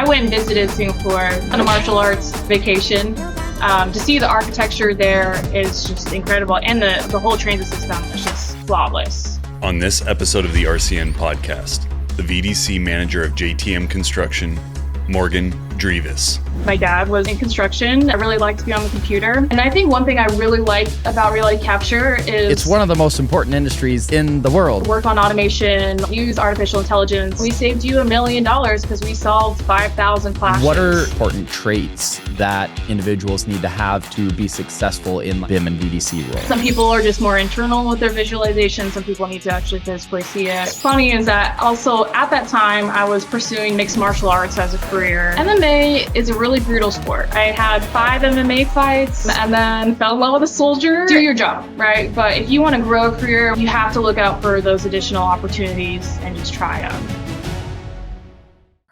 I went and visited Singapore on a martial arts vacation. To see the architecture there is just incredible, and the whole transit system is just flawless. On this episode of the RCN podcast, the VDC Manager of JTM Construction, Morgan Drivas. My dad was in construction. I really like to be on the computer. And I think one thing I really like about reality capture is it's one of the most important industries in the world. Work on automation, use artificial intelligence. We saved you $1 million because we solved 5,000 clashes. What are important traits that individuals need to have to be successful in BIM and VDC roles? Some people are just more internal with their visualization. Some people need to actually physically see it. Funny is that also at that time, I was pursuing mixed martial arts as a career. MMA is a really brutal sport. I had 5 MMA fights and then fell in love with a soldier. Do your job, right? But if you want to grow a career, you have to look out for those additional opportunities and just try them.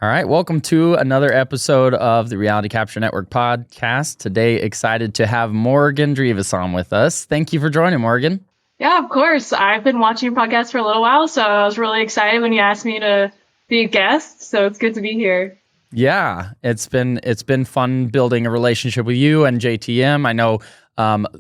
All right, welcome to another episode of the Reality Capture Network podcast. Today, excited to have Morgan Drivas on with us. Thank you for joining, Morgan. Yeah, of course. I've been watching your podcast for a little while, so I was really excited when you asked me to be a guest. So it's good to be here. Yeah, it's been fun building a relationship with you and JTM. I know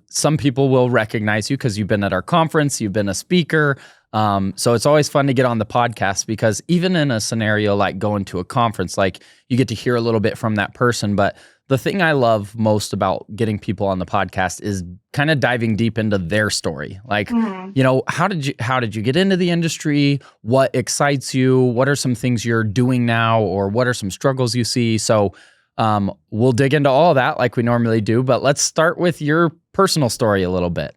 some people will recognize you because you've been at our conference, you've been a speaker. So it's always fun to get on the podcast because even in a scenario like going to a conference, like you get to hear a little bit from that person. But the thing I love most about getting people on the podcast is kind of diving deep into their story. Like, you know, how did you get into the industry? What excites you? What are some things you're doing now, or what are some struggles you see? So we'll dig into all of that like we normally do, but let's start with your personal story a little bit.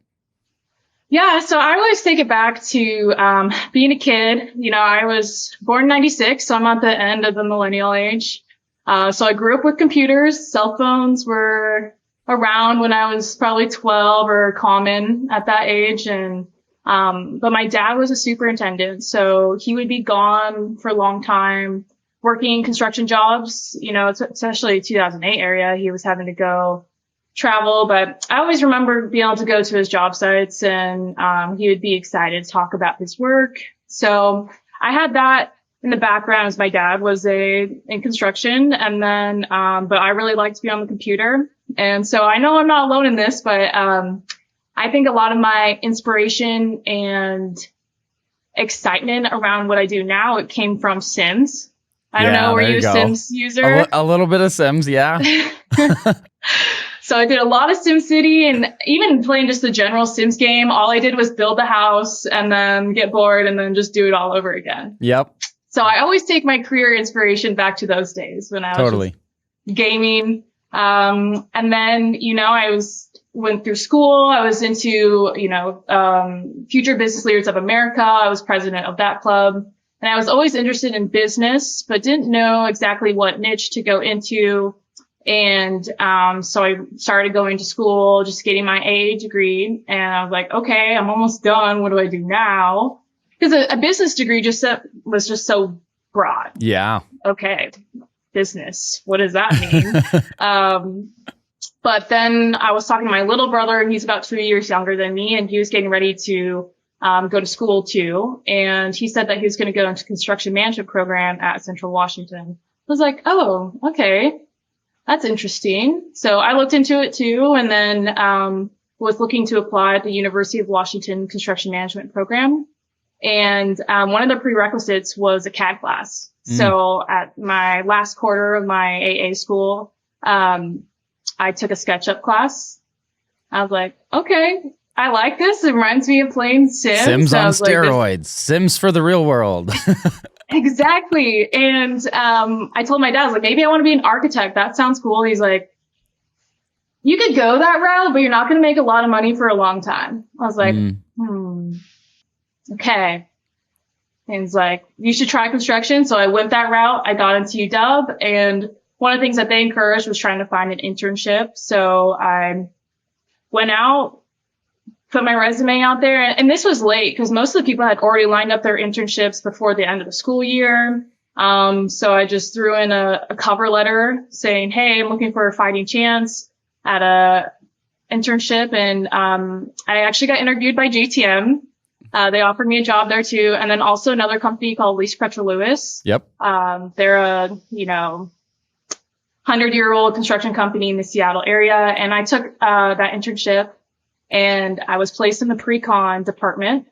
Yeah, so I always take it back to being a kid. You know, I was born in 96, so I'm at the end of the millennial age. So I grew up with computers. Cell phones were around when I was probably 12 or common at that age. And but my dad was a superintendent, so he would be gone for a long time working construction jobs. You know, especially 2008 area, he was having to go travel. But I always remember being able to go to his job sites, and he would be excited to talk about his work. So I had that in the background as my dad was in construction. And then, but I really like to be on the computer. And so I know I'm not alone in this, but I think a lot of my inspiration and excitement around what I do now, it came from Sims. I don't know, were you a Sims user? A little bit of Sims, yeah. So I did a lot of SimCity, and even playing just the general Sims game, all I did was build the house and then get bored and then just do it all over again. Yep. So I always take my career inspiration back to those days when I was just gaming. And then, you know, went through school. I was into, you know, Future Business Leaders of America. I was president of that club. And I was always interested in business, but didn't know exactly what niche to go into. And so I started going to school, just getting my AA degree. And I was like, okay, I'm almost done. What do I do now? Because a business degree was just so broad. Yeah. Okay, business. What does that mean? But then I was talking to my little brother, and he's about 2 years younger than me, and he was getting ready to go to school too. And he said that he was going to go into construction management program at Central Washington. I was like, oh, okay, that's interesting. So I looked into it too, and then was looking to apply at the University of Washington construction management program. And one of the prerequisites was a CAD class. So at my last quarter of my AA school, I took a SketchUp class. I was like, okay, I like this. It reminds me of playing Sims. Sims on steroids. Sims for the real world. Exactly. And I told my dad, I was like, maybe I want to be an architect. That sounds cool. He's like, you could go that route, but you're not going to make a lot of money for a long time. I was like, okay. And he's like, you should try construction. So I went that route. I got into UW, and one of the things that they encouraged was trying to find an internship. So I went out, put my resume out there, and this was late because most of the people had already lined up their internships before the end of the school year. So I just threw in a cover letter saying, hey, I'm looking for a fighting chance at a internship. And I actually got interviewed by JTM. They offered me a job there too. And then also another company called Lease Petra Lewis. Yep. They're a, 100-year-old construction company in the Seattle area. And I took that internship, and I was placed in the pre-con department.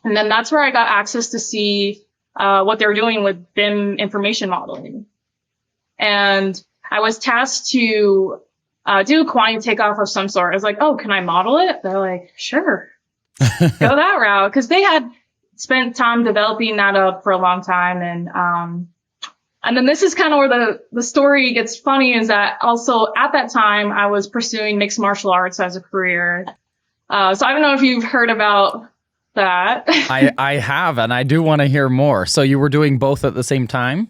And then that's where I got access to see what they were doing with BIM information modeling. And I was tasked to do a quantity takeoff of some sort. I was like, oh, can I model it? They're like, sure, go that route. Because they had spent time developing that up for a long time. And then this is kind of where the story gets funny, is that also at that time I was pursuing mixed martial arts as a career. So I don't know if you've heard about that. I have, and I do want to hear more. So you were doing both at the same time?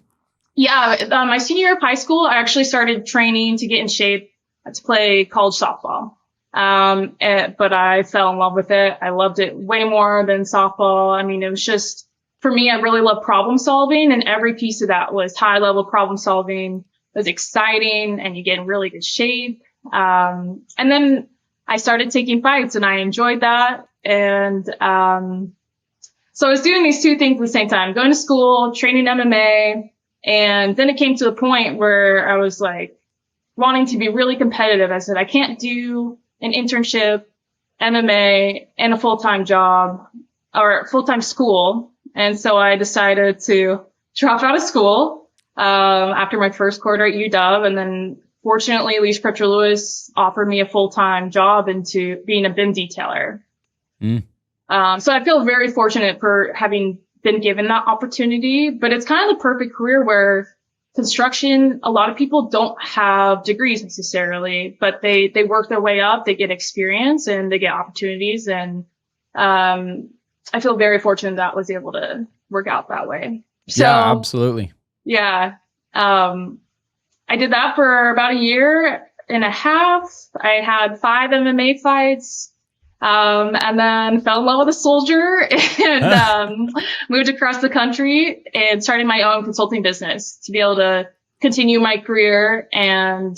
Yeah, my senior year of high school, I actually started training to get in shape to play college softball. But I fell in love with it. I loved it way more than softball. I mean, it was just, for me, I really love problem solving, and every piece of that was high level problem solving. It was exciting, and you get in really good shape. And then I started taking fights, and I enjoyed that. And so I was doing these two things at the same time, going to school, training MMA. And then it came to a point where I was like wanting to be really competitive. I said, I can't do an internship, MMA, and a full-time job or full-time school. And so I decided to drop out of school after my first quarter at UW. And then fortunately, Leach Crutcher Lewis offered me a full-time job into being a BIM detailer. So I feel very fortunate for having been given that opportunity, but it's kind of the perfect career where construction, a lot of people don't have degrees necessarily, but they work their way up, they get experience, and they get opportunities. And I feel very fortunate that was able to work out that way. So, yeah, absolutely. Yeah. I did that for about a year and a half. I had 5 MMA fights. And then fell in love with a soldier and moved across the country and started my own consulting business to be able to continue my career and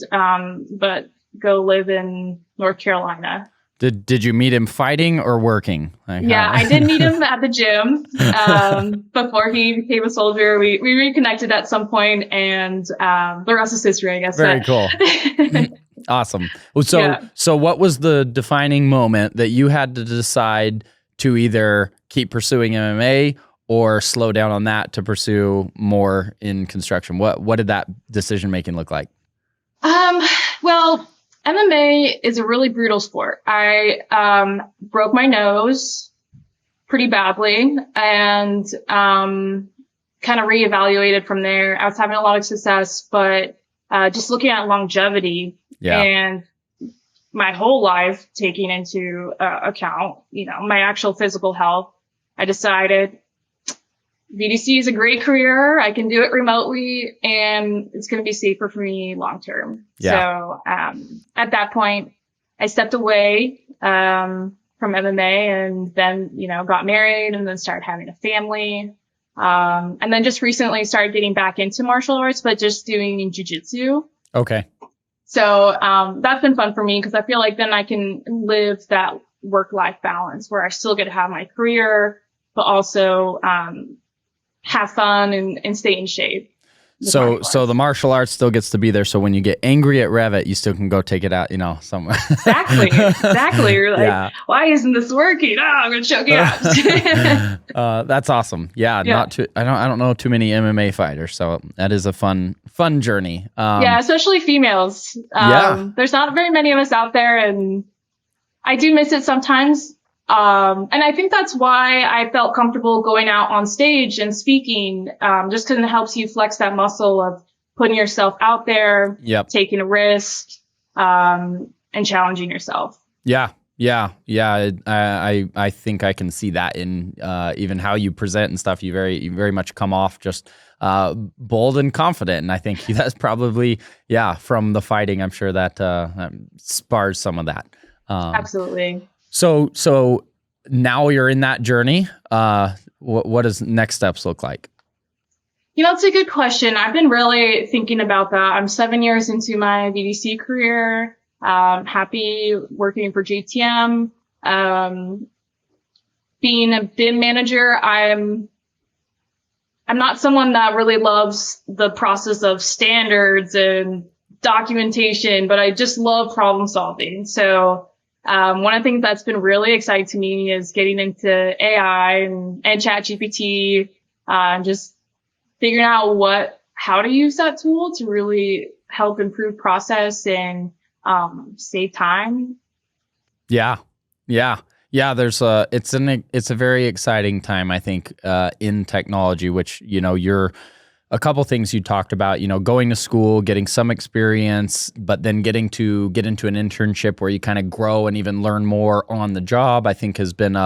but go live in North Carolina. Did you meet him fighting or working? Yeah, I did meet him at the gym before he became a soldier. We reconnected at some point, and the rest is history, I guess. Very cool. Awesome. So, Yeah. So what was the defining moment that you had to decide to either keep pursuing MMA or slow down on that to pursue more in construction? What did that decision making look like? Well, MMA is a really brutal sport. I broke my nose pretty badly and kind of reevaluated from there. I was having a lot of success, but just looking at longevity and my whole life taking into account, my actual physical health, I decided VDC is a great career. I can do it remotely, and it's going to be safer for me long term. Yeah. So at that point, I stepped away from MMA, and then got married, and then started having a family. And then just recently started getting back into martial arts, but just doing jiu-jitsu. Okay. So that's been fun for me because I feel like then I can live that work-life balance where I still get to have my career, but also have fun and stay in shape. So the martial arts still gets to be there. So when you get angry at Revit, you still can go take it out, somewhere. Exactly. You're like, why isn't this working? Oh, I'm gonna choke you out. That's awesome. Yeah. I don't know too many MMA fighters, so that is a fun journey. Yeah, especially females. There's not very many of us out there, and I do miss it sometimes. And I think that's why I felt comfortable going out on stage and speaking, just because it helps you flex that muscle of putting yourself out there, taking a risk, and challenging yourself. Yeah. I think I can see that in even how you present and stuff. You very much come off just bold and confident, and I think that's probably from the fighting. I'm sure that spars some of that. Absolutely. So now you're in that journey. What does next steps look like? It's a good question. I've been really thinking about that. I'm 7 years into my VDC career. Happy working for JTM. Being a BIM manager, I'm not someone that really loves the process of standards and documentation, but I just love problem solving. So one of the things that's been really exciting to me is getting into AI and ChatGPT, and just figuring out how to use that tool to really help improve process and save time. Yeah. There's it's a very exciting time, I think, in technology, which, you're a couple things you talked about, going to school, getting some experience, but then get into an internship where you kind of grow and even learn more on the job, I think has been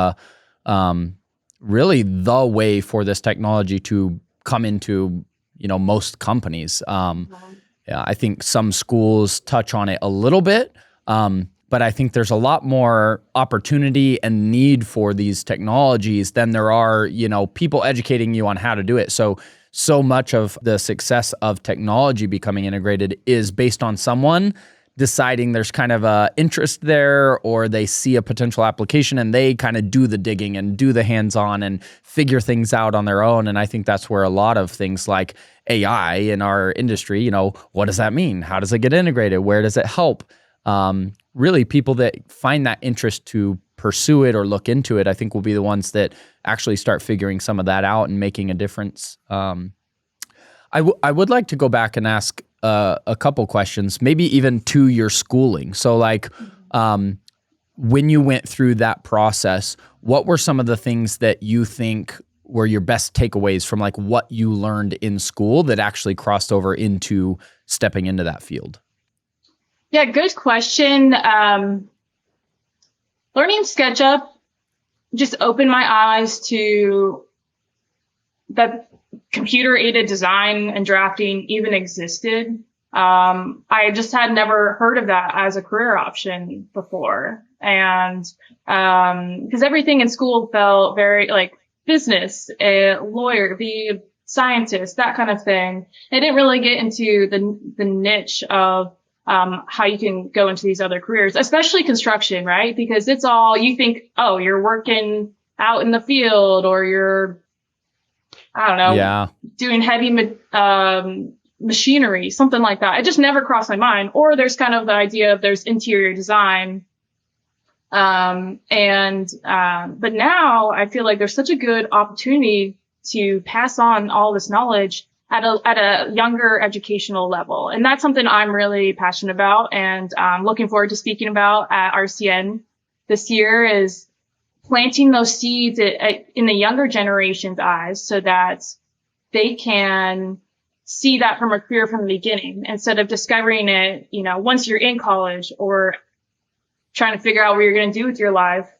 really the way for this technology to come into, most companies. Yeah, I think some schools touch on it a little bit, but I think there's a lot more opportunity and need for these technologies than there are, people educating you on how to do it. So much of the success of technology becoming integrated is based on someone deciding there's kind of a interest there, or they see a potential application and they kind of do the digging and do the hands-on and figure things out on their own. And I think that's where a lot of things like AI in our industry, what does that mean? How does it get integrated? Where does it help? Really, people that find that interest to pursue it or look into it, I think will be the ones that actually start figuring some of that out and making a difference. I would like to go back and ask a couple questions, maybe even to your schooling. So when you went through that process, what were some of the things that you think were your best takeaways from what you learned in school that actually crossed over into stepping into that field? Yeah, good question. Learning SketchUp just opened my eyes to that computer-aided design and drafting even existed. I just had never heard of that as a career option before. And because everything in school felt very like business, a lawyer, be a scientist, that kind of thing. I didn't really get into the niche of how you can go into these other careers, especially construction, right? Because it's all, you think, oh, you're working out in the field, or you're, I don't know, doing heavy machinery, something like that. It just never crossed my mind. Or there's kind of the idea of there's interior design. But now I feel like there's such a good opportunity to pass on all this knowledge at a younger educational level. And that's something I'm really passionate about, and looking forward to speaking about at RCN this year, is planting those seeds in the younger generation's eyes so that they can see that from a career from the beginning, instead of discovering it, once you're in college or trying to figure out what you're going to do with your life.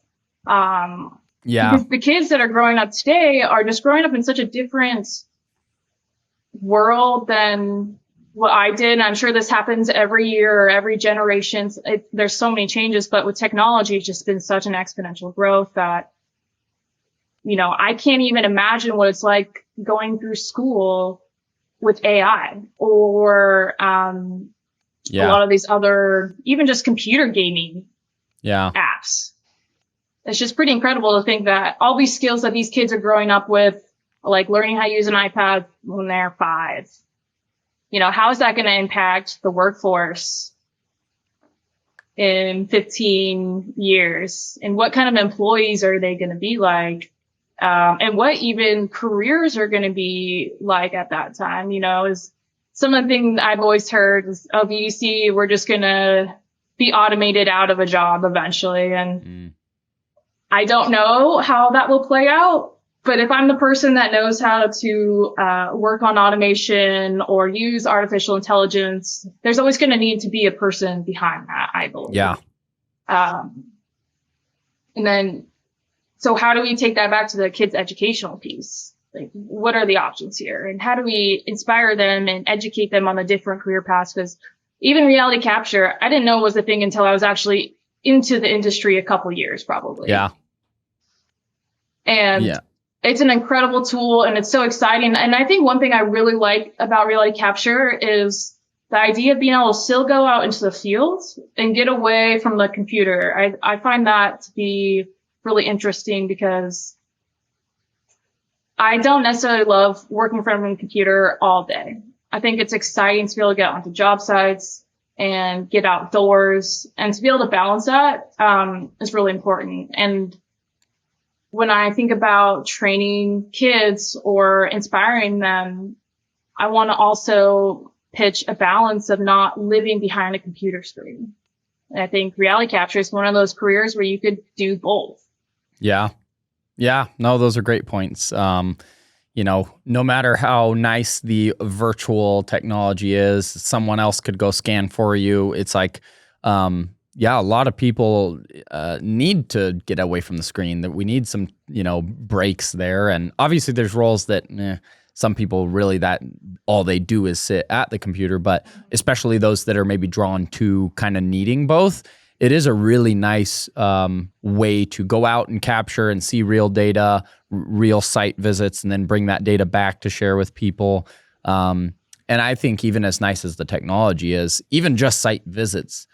Because the kids that are growing up today are just growing up in such a different world than what I did. And I'm sure this happens every year or every generation. There's so many changes, but with technology, it's just been such an exponential growth that, I can't even imagine what it's like going through school with AI or a lot of these other, even just computer gaming apps. It's just pretty incredible to think that all these skills that these kids are growing up with, like learning how to use an iPad when they're 5, how is that going to impact the workforce in 15 years? And what kind of employees are they going to be like? And what even careers are going to be like at that time? Is some of the things I've always heard is, oh, VDC, we're just going to be automated out of a job eventually. And I don't know how that will play out. But if I'm the person that knows how to work on automation or use artificial intelligence, there's always going to need to be a person behind that, I believe. Yeah. And then, so how do we take that back to the kids' educational piece? Like, what are the options here? And how do we inspire them and educate them on the different career paths? Because even reality capture, I didn't know was a thing until I was actually into the industry a couple years, probably. Yeah. And it's an incredible tool, and it's so exciting. And I think one thing I really like about reality capture is the idea of being able to still go out into the field and get away from the computer. I find that to be really interesting, because I don't necessarily love working in front of a computer all day. I think it's exciting to be able to get onto job sites, and get outdoors. And to be able to balance that is really important. And when I think about training kids or inspiring them, I want to also pitch a balance of not living behind a computer screen. And I think reality capture is one of those careers where you could do both. Yeah. Yeah. No, those are great points. No matter how nice the virtual technology is, someone else could go scan for you. It's like, a lot of people need to get away from the screen, that we need some, breaks there. And obviously there's roles that some people really, that all they do is sit at the computer, but especially those that are maybe drawn to kind of needing both. It is a really nice way to go out and capture and see real data, real site visits, and then bring that data back to share with people. And I think even as nice as the technology is, even just site visits,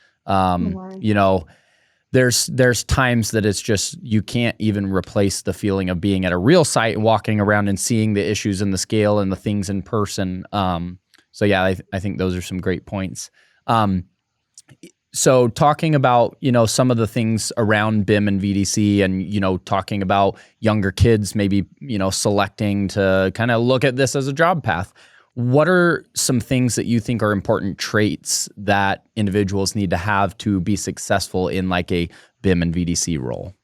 there's times that it's just, you can't even replace the feeling of being at a real site and walking around and seeing the issues and the scale and the things in person. I think those are some great points. So talking about, some of the things around BIM and VDC and, talking about younger kids, maybe, selecting to kind of look at this as a job path. What are some things that you think are important traits that individuals need to have to be successful in like a BIM and VDC role?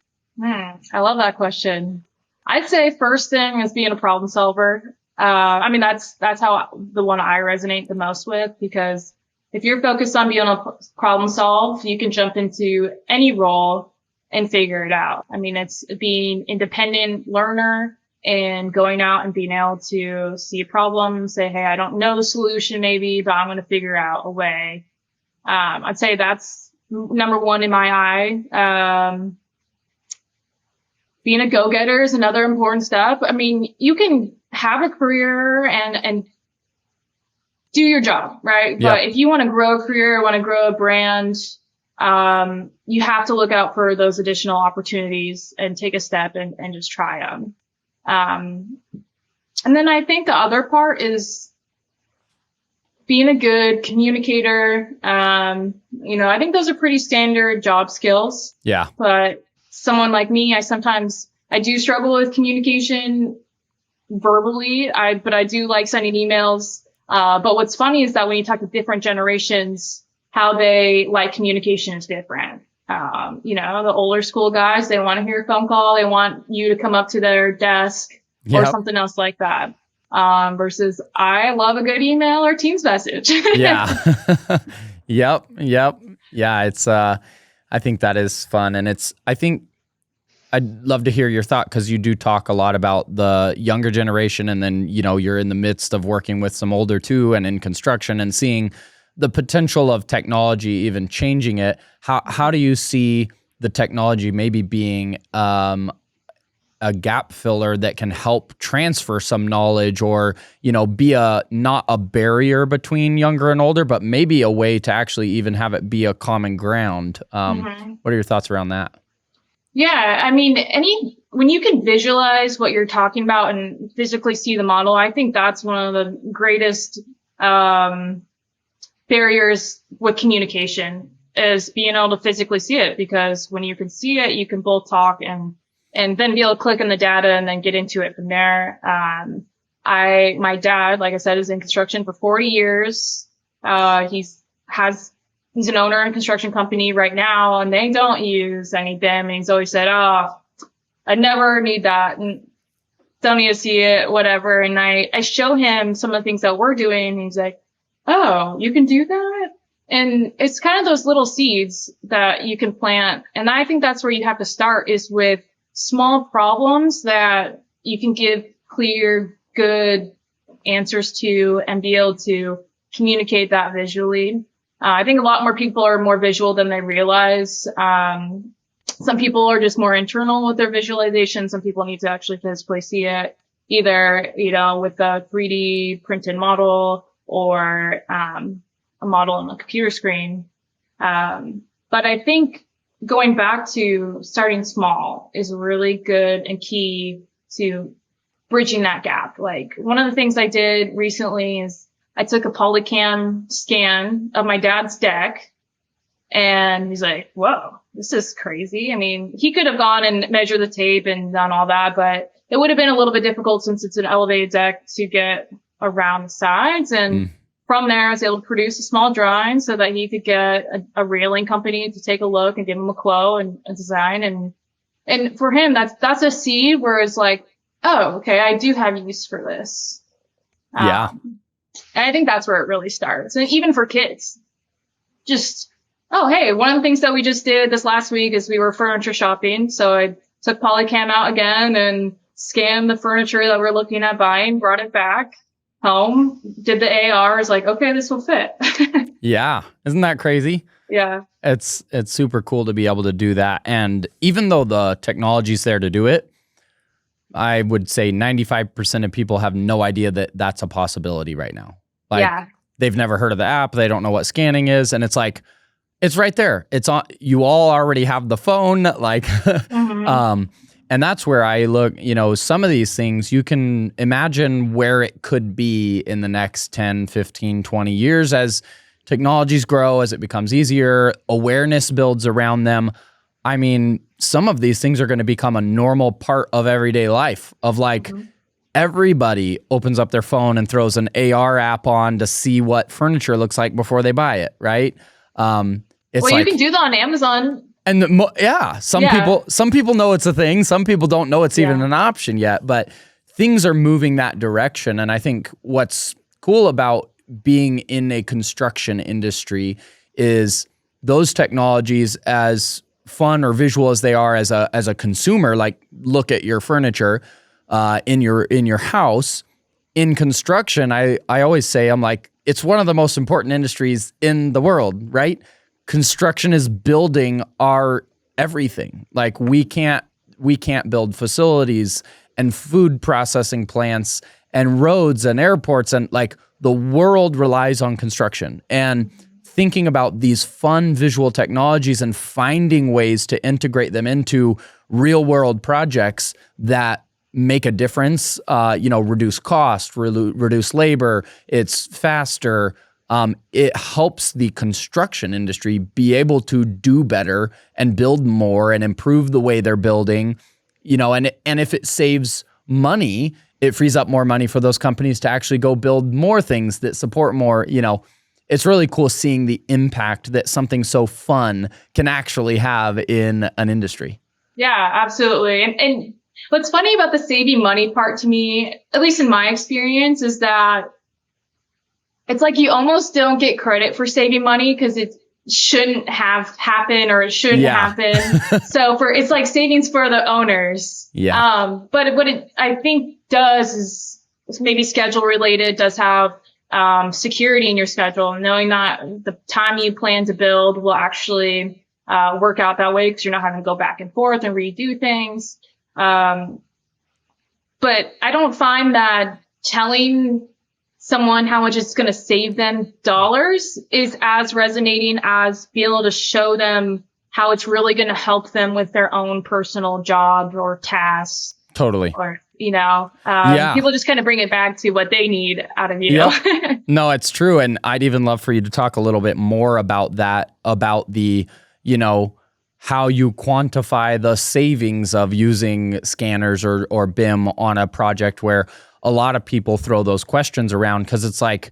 I love that question. I'd say first thing is being a problem solver. That's how the one I resonate the most with, because if you're focused on being able to problem solve, you can jump into any role and figure it out. It's being independent learner and going out and being able to see a problem, say, hey, I don't know the solution maybe, but I'm going to figure out a way. I'd say that's number one in my eye. Being a go-getter is another important step. You can have a career and do your job, right? Yeah. But if you want to grow a career, want to grow a brand, you have to look out for those additional opportunities and take a step and just try them. And then I think the other part is being a good communicator. I think those are pretty standard job skills. Yeah. But someone like me, I do struggle with communication verbally. But I do like sending emails. But what's funny is that when you talk to different generations, how they like communication is different. The older school guys, they want to hear a phone call. They want you to come up to their desk or something else like that. Versus I love a good email or Teams message. Yeah. Yep. Yeah. It's, I think that is fun. And I'd love to hear your thought, because you do talk a lot about the younger generation, and then, you're in the midst of working with some older too, and in construction, and seeing the potential of technology even changing it. How do you see the technology maybe being a gap filler that can help transfer some knowledge, or be not a barrier between younger and older, but maybe a way to actually even have it be a common ground? What are your thoughts around that? Yeah, when you can visualize what you're talking about and physically see the model, I think that's one of the greatest barriers with communication, is being able to physically see it, because when you can see it, you can both talk and then be able to click on the data and then get into it from there. My dad, like I said, is in construction for 40 years. He's an owner in a construction company right now, and they don't use any BIM. And he's always said, "Oh, I never need that. And don't need to see it, whatever." And I show him some of the things that we're doing, and he's like, "Oh, you can do that?" And it's kind of those little seeds that you can plant. And I think that's where you have to start, is with small problems that you can give clear, good answers to and be able to communicate that visually. I think a lot more people are more visual than they realize. Some people are just more internal with their visualization. Some people need to actually physically see it, either, with a 3D printed model or a model on a computer screen. But I think going back to starting small is really good and key to bridging that gap. Like, one of the things I did recently is I took a polycam scan of my dad's deck, and he's like, whoa, this is crazy. I mean, he could have gone and measured the tape and done all that, but it would have been a little bit difficult since it's an elevated deck to get around the sides. And from there, I was able to produce a small drawing so that he could get a railing company to take a look and give him a quote and a design. And for him, that's a seed where it's like, oh, okay, I do have use for this. Yeah. And I think that's where it really starts. And even for kids, just, oh, hey, one of the things that we just did this last week is we were furniture shopping. So I took polycam out again and scanned the furniture that we're looking at buying, brought it back home, did the AR, is like, okay, this will fit. Yeah. Isn't that crazy? Yeah. It's super cool to be able to do that. And even though the technology's there to do it, I would say 95% of people have no idea that that's a possibility right now. Like, they've never heard of the app. They don't know what scanning is. And it's like, it's right there. It's on. You all already have the phone. Like, and that's where I look, some of these things, you can imagine where it could be in the next 10, 15, 20 years as technologies grow, as it becomes easier, awareness builds around them. I mean, some of these things are going to become a normal part of everyday life of like everybody opens up their phone and throws an AR app on to see what furniture looks like before they buy it, right? It's you can do that on Amazon. And some people know it's a thing. Some people don't know it's even an option yet, but things are moving that direction. And I think what's cool about being in a construction industry is those technologies, as fun or visual as they are as a consumer, like look at your furniture in your house. In construction, I always say, I'm like, it's one of the most important industries in the world, right? Construction is building our everything. Like we can't build facilities and food processing plants and roads and airports, and like the world relies on construction. And thinking about these fun visual technologies and finding ways to integrate them into real world projects that make a difference, reduce cost, reduce labor, it's faster. It helps the construction industry be able to do better and build more and improve the way they're building, and if it saves money, it frees up more money for those companies to actually go build more things that support more, It's really cool seeing the impact that something so fun can actually have in an industry. Yeah, absolutely. And what's funny about the saving money part to me, at least in my experience, is that it's like you almost don't get credit for saving money because it shouldn't have happened or it shouldn't happen. So it's like savings for the owners. Yeah. But what it I think does is maybe schedule related, does have security in your schedule, knowing that the time you plan to build will actually work out that way because you're not having to go back and forth and redo things. But I don't find that telling someone how much it's going to save them dollars is as resonating as being able to show them how it's really going to help them with their own personal job or tasks. Totally. Or, people just kind of bring it back to what they need out of you. Yep. No, it's true. And I'd even love for you to talk a little bit more about that, about the, how you quantify the savings of using scanners or BIM on a project where a lot of people throw those questions around because it's like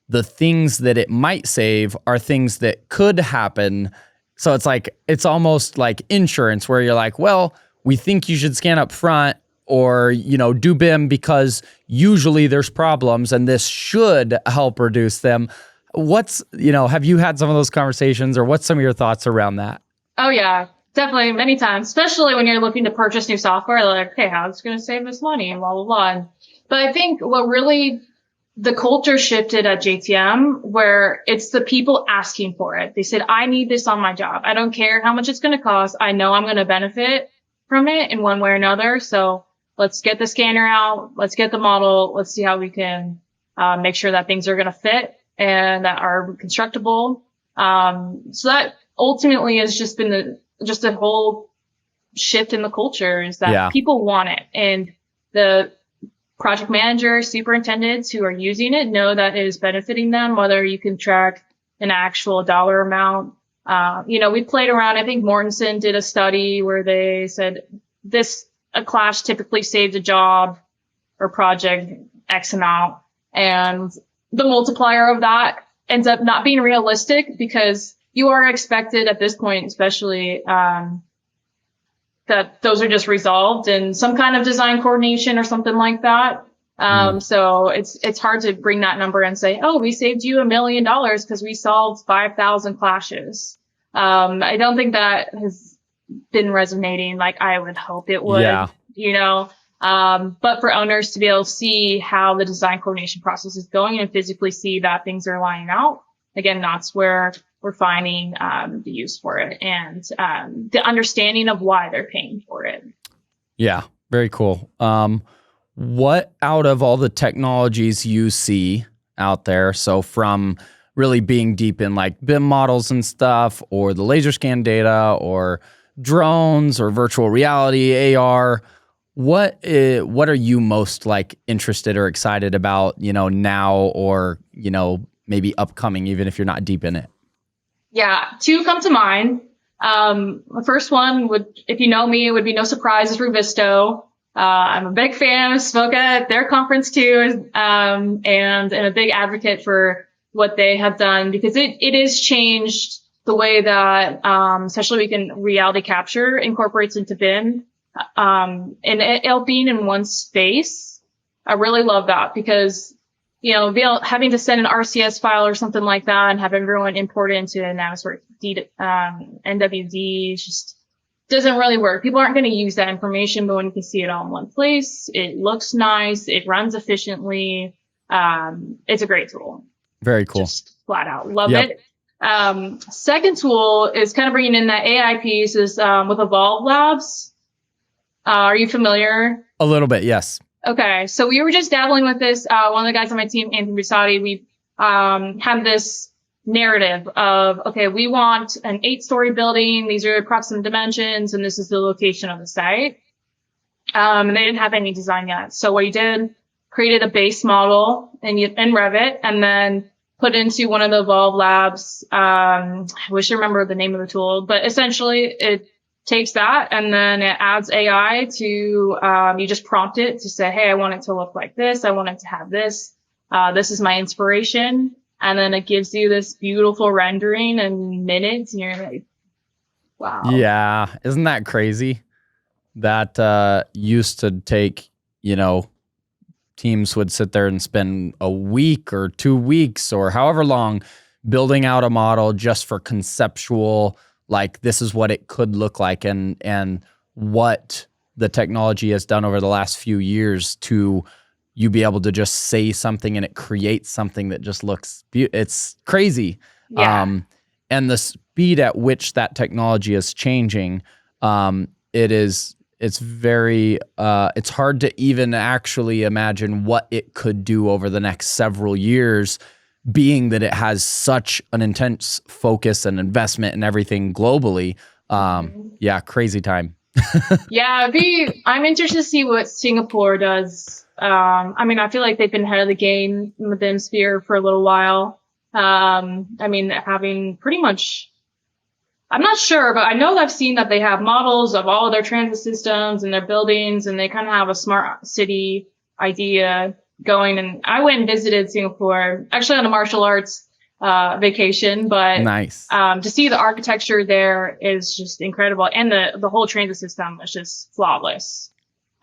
the things that it might save are things that could happen. So it's like, it's almost like insurance where you're like, well, we think you should scan up front or, do BIM because usually there's problems and this should help reduce them. Have you had some of those conversations or what's some of your thoughts around that? Oh yeah, definitely many times, especially when you're looking to purchase new software, like, hey, how's it going to save us money and blah, blah, blah. But I think what really the culture shifted at JTM where it's the people asking for it. They said, I need this on my job. I don't care how much it's going to cost. I know I'm going to benefit from it in one way or another. So let's get the scanner out. Let's get the model. Let's see how we can make sure that things are going to fit and that are constructible. So that ultimately has just been a whole shift in the culture is that people want it. And project managers, superintendents who are using it know that it is benefiting them, whether you can track an actual dollar amount. We played around. I think Mortensen did a study where they said a class typically saved a job or project X amount. And the multiplier of that ends up not being realistic because you are expected at this point, especially, that those are just resolved in some kind of design coordination or something like that. So it's hard to bring that number and say, oh, we saved you $1 million because we solved 5,000 clashes. I don't think that has been resonating like I would hope it would, but for owners to be able to see how the design coordination process is going and physically see that things are lining out, again, that's where we're finding the use for it and the understanding of why they're paying for it. Yeah, very cool. What out of all the technologies you see out there, so from really being deep in like BIM models and stuff, or the laser scan data, or drones, or virtual reality, AR, what are you most like interested or excited about, now or, maybe upcoming, even if you're not deep in it? Yeah, two come to mind. The first one if you know me, it would be no surprise, is Revisto. I'm a big fan. Spoke at their conference too, and a big advocate for what they have done because it is changed the way that, especially we can reality capture incorporates into BIM, and it being in one space. I really love that because, having to send an RCS file or something like that and have everyone import it into an NWD just doesn't really work. People aren't going to use that information, but when you can see it all in one place, it looks nice, it runs efficiently. It's a great tool. Very cool. Just flat out love it. Second tool is kind of bringing in that AI piece is with Evolve Labs. Are you familiar? A little bit, yes. Okay, so we were just dabbling with this. One of the guys on my team, Anthony Busati, we had this narrative of, okay, we want an 8-story building. These are approximate dimensions, and this is the location of the site. And they didn't have any design yet. So what he did, created a base model in Revit, and then put into one of the Evolve Labs. I wish I remember the name of the tool, but essentially it takes that and then it adds AI to, you just prompt it to say, hey, I want it to look like this. I want it to have this. This is my inspiration. And then it gives you this beautiful rendering in minutes. And you're like, wow. Yeah. Isn't that crazy? That used to take, teams would sit there and spend a week or 2 weeks or however long building out a model just for conceptual, like this is what it could look like, and what the technology has done over the last few years to you be able to just say something and it creates something that just looks it's crazy. Yeah. And the speed at which that technology is changing, it's very it's hard to even actually imagine what it could do over the next several years, being that it has such an intense focus and investment and everything globally. Yeah, crazy time. Yeah, I'm interested to see what Singapore does. I feel like they've been ahead of the game in the BIM sphere for a little while. Having pretty much, I'm not sure, but I know I've seen that they have models of all of their transit systems and their buildings, and they kind of have a smart city idea going. And I went and visited Singapore, actually on a martial arts vacation, but nice. To see the architecture there is just incredible, and the whole transit system is just flawless.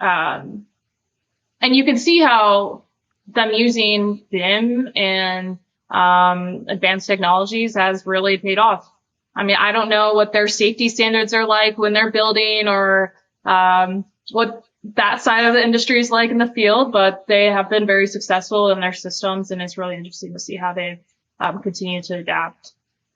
And you can see how them using BIM and advanced technologies has really paid off. I don't know what their safety standards are like when they're building, or what that side of the industry is like in the field, but they have been very successful in their systems, and it's really interesting to see how they've continued to adapt.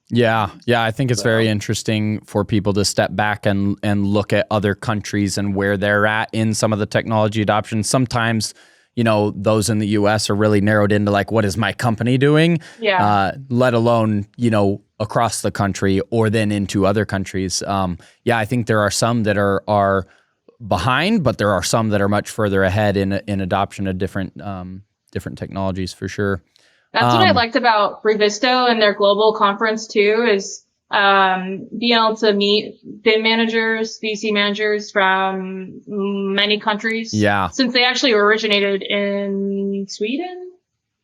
Yeah, I think it's very interesting for people to step back and look at other countries and where they're at in some of the technology adoption. Sometimes, those in the US are really narrowed into like, what is my company doing? Yeah. Let alone, across the country or then into other countries. I think there are some that are behind, but there are some that are much further ahead in adoption of different technologies for sure. That's what I liked about Revisto and their global conference too, is being able to meet BIM managers, VDC managers from many countries. Yeah. Since they actually originated in Sweden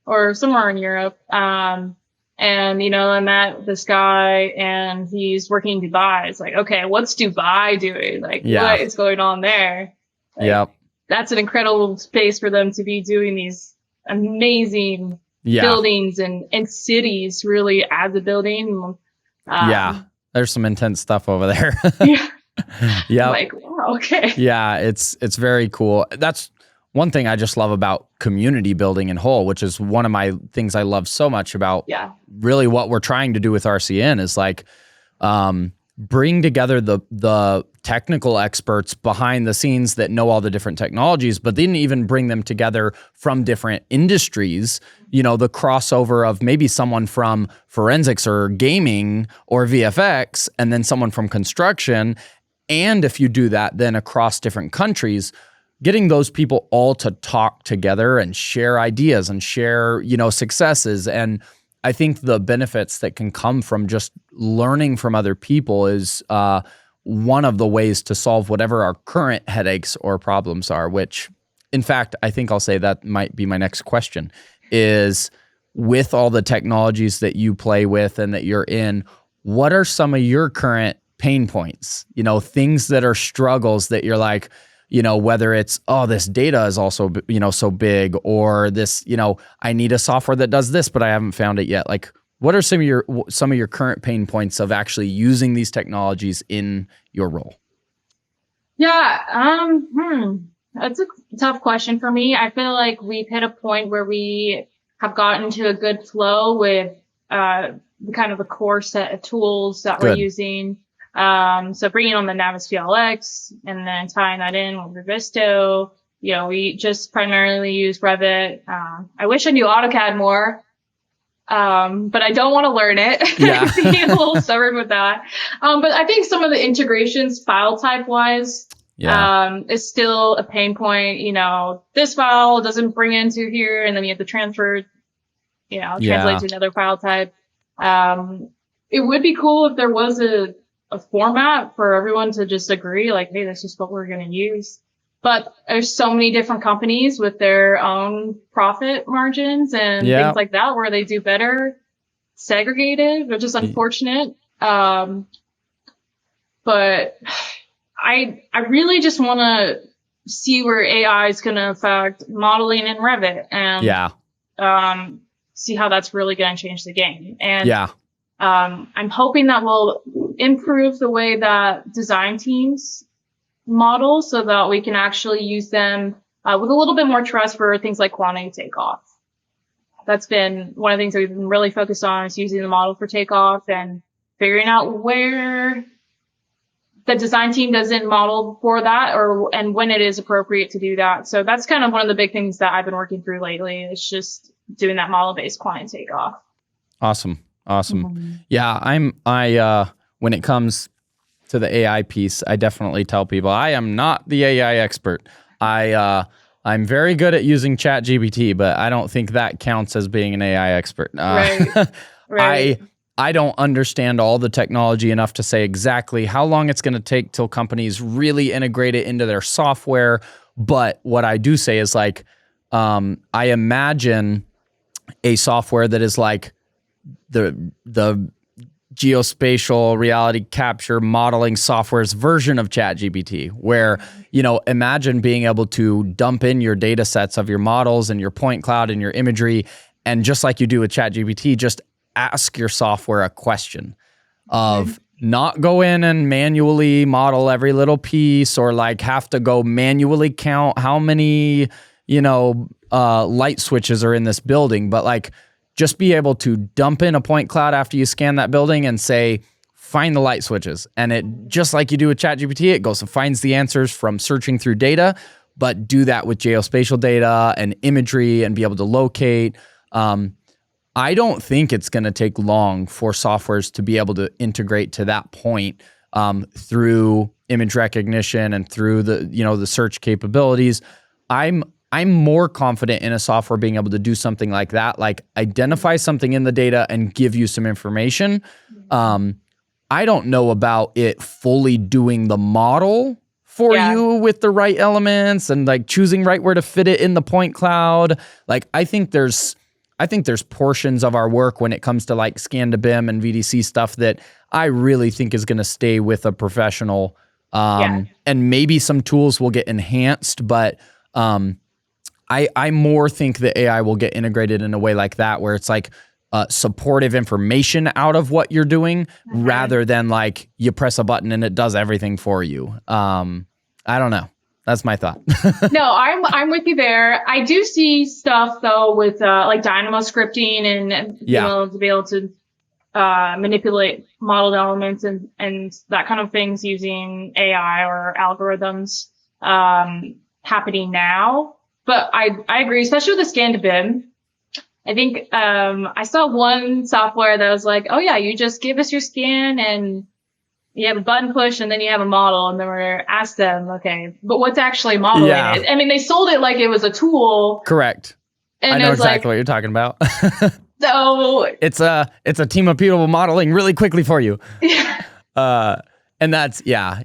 or somewhere in Europe. And, I met this guy and he's working in Dubai. It's like, okay, what's Dubai doing? Like, what is going on there? Like, that's an incredible space for them to be doing these amazing buildings and cities really as a building. There's some intense stuff over there. Yeah. Like, wow, okay. Yeah, it's very cool. That's one thing I just love about community building in whole, which is one of my things I love so much about really what we're trying to do with RCN is like bring together the technical experts behind the scenes that know all the different technologies, but then even bring them together from different industries, the crossover of maybe someone from forensics or gaming or VFX, and then someone from construction. And if you do that, then across different countries, getting those people all to talk together and share ideas and share, successes. And I think the benefits that can come from just learning from other people is one of the ways to solve whatever our current headaches or problems are, which, in fact, I think I'll say that might be my next question, is with all the technologies that you play with and that you're in, what are some of your current pain points? Things that are struggles that you're like, whether it's, this data is also, so big, or this, I need a software that does this, but I haven't found it yet. Like, what are some of your current pain points of actually using these technologies in your role? Yeah, that's a tough question for me. I feel like we've hit a point where we have gotten to a good flow with the core set of tools that we're using. So bringing on the Navis PLX and then tying that in with Revisto, we just primarily use Revit. I wish I knew AutoCAD more. But I don't want to learn it. Being a little stubborn with that. But I think some of the integrations file type wise, is still a pain point. This file doesn't bring into here and then you have to transfer, translate to another file type. It would be cool if there was a format for everyone to just agree, like, hey, this is what we're going to use. But there's so many different companies with their own profit margins and things like that where they do better segregated, which is unfortunate. But I really just want to see where AI is going to affect modeling in Revit and see how that's really going to change the game. And I'm hoping that will improve the way that design teams model so that we can actually use them with a little bit more trust for things like quantity takeoff. That's been one of the things that we've been really focused on, is using the model for takeoff and figuring out where the design team doesn't model for that and when it is appropriate to do that. So that's kind of one of the big things that I've been working through lately. It's just doing that model-based quantity takeoff. Awesome. Yeah, when it comes to the AI piece, I definitely tell people I am not the AI expert. I'm very good at using ChatGPT, but I don't think that counts as being an AI expert. Right. I don't understand all the technology enough to say exactly how long it's going to take till companies really integrate it into their software. But what I do say is like, I imagine a software that is like the geospatial reality capture modeling software's version of ChatGPT, where, imagine being able to dump in your data sets of your models and your point cloud and your imagery. And just like you do with ChatGPT, just ask your software a question of not go in and manually model every little piece or like have to go manually count how many, light switches are in this building, but like just be able to dump in a point cloud after you scan that building and say, find the light switches. And it, just like you do with ChatGPT, it goes and finds the answers from searching through data, but do that with geospatial data and imagery and be able to locate. I don't think it's going to take long for softwares to be able to integrate to that point through image recognition and through the, the search capabilities, I'm more confident in a software being able to do something like that, like identify something in the data and give you some information. I don't know about it fully doing the model for you with the right elements and like choosing right where to fit it in the point cloud. Like I think there's portions of our work when it comes to like scan-to-BIM and VDC stuff that I really think is going to stay with a professional. And maybe some tools will get enhanced, but I more think that AI will get integrated in a way like that, where it's like supportive information out of what you're doing rather than like you press a button and it does everything for you. I don't know. That's my thought. No, I'm with you there. I do see stuff though with like Dynamo scripting and to be able to manipulate modeled elements and that kind of things using AI or algorithms happening now. But I agree, especially with the scan-to-BIM. I think I saw one software that was like, oh yeah, you just give us your scan and you have a button push and then you have a model, and then we're asked them, okay, but what's actually modeling it? I mean, they sold it like it was a tool. Correct. And I know exactly what you're talking about. So it's a team of people modeling really quickly for you. And that's, I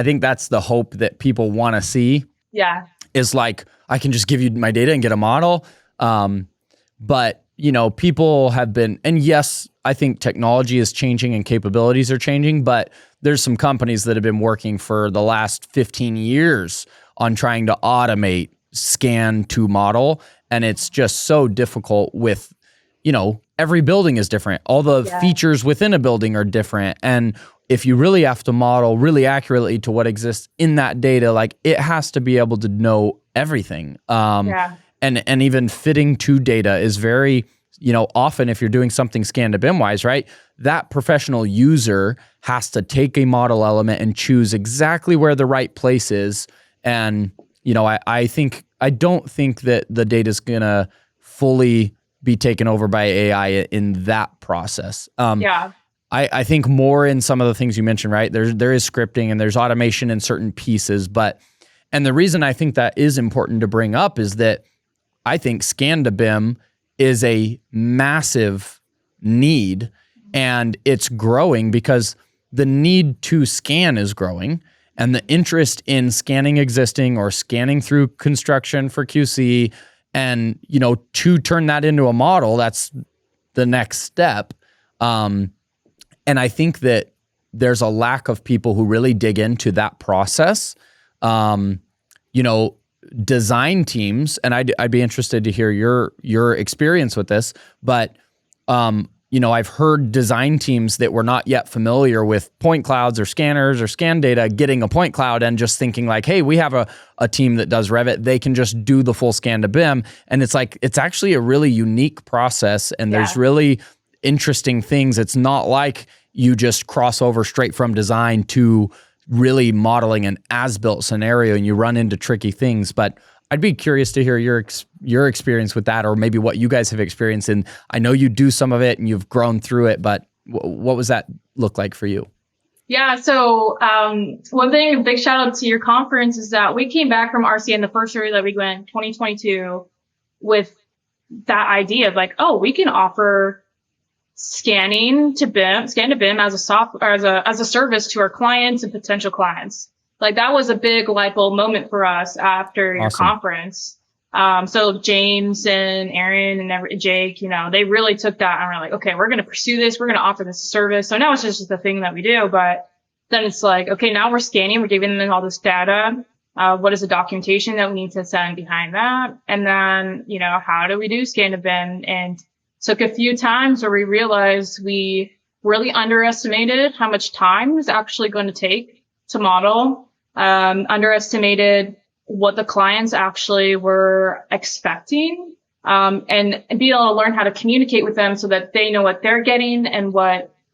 think that's the hope that people want to see. Yeah. Is like, I can just give you my data and get a model. But, people have been, and yes, I think technology is changing and capabilities are changing, but there's some companies that have been working for the last 15 years on trying to automate scan to model. And it's just so difficult with, every building is different. All the features within a building are different. And if you really have to model really accurately to what exists in that data, like it has to be able to know everything. And even fitting to data is very, often if you're doing something scan-to-BIM wise, right, that professional user has to take a model element and choose exactly where the right place is. And, I don't think that the data is going to fully be taken over by AI in that process. I think more in some of the things you mentioned, right? There is scripting and there's automation in certain pieces, and the reason I think that is important to bring up is that I think scan-to-BIM is a massive need, and it's growing because the need to scan is growing, and the interest in scanning existing or scanning through construction for QC, and to turn that into a model, that's the next step. And I think that there's a lack of people who really dig into that process. Design teams, and I'd be interested to hear your experience with this, but I've heard design teams that were not yet familiar with point clouds or scanners or scan data getting a point cloud and just thinking like, hey, we have a team that does Revit. They can just do the full scan-to-BIM. And it's like, it's actually a really unique process, and there's really interesting things. It's not like you just cross over straight from design to really modeling an as-built scenario and you run into tricky things. But I'd be curious to hear your experience with that, or maybe what you guys have experienced. And I know you do some of it and you've grown through it, but what was that look like for you? Yeah. So, one thing, a big shout out to your conference, is that we came back from RCN the first year that we went, 2022, with that idea of like, oh, we can offer scan to BIM as a software, as a service to our clients and potential clients. Like that was a big light bulb moment for us after your conference. So James and Aaron and Jake, they really took that and were like, okay, we're going to pursue this. We're going to offer this service. So now it's just the thing that we do. But then it's like, okay, now we're scanning, we're giving them all this data. What is the documentation that we need to send behind that? And then, how do we do scan-to-BIM? And took a few times where we realized we really underestimated how much time is actually going to take to model, underestimated what the clients actually were expecting, and being able to learn how to communicate with them so that they know what they're getting and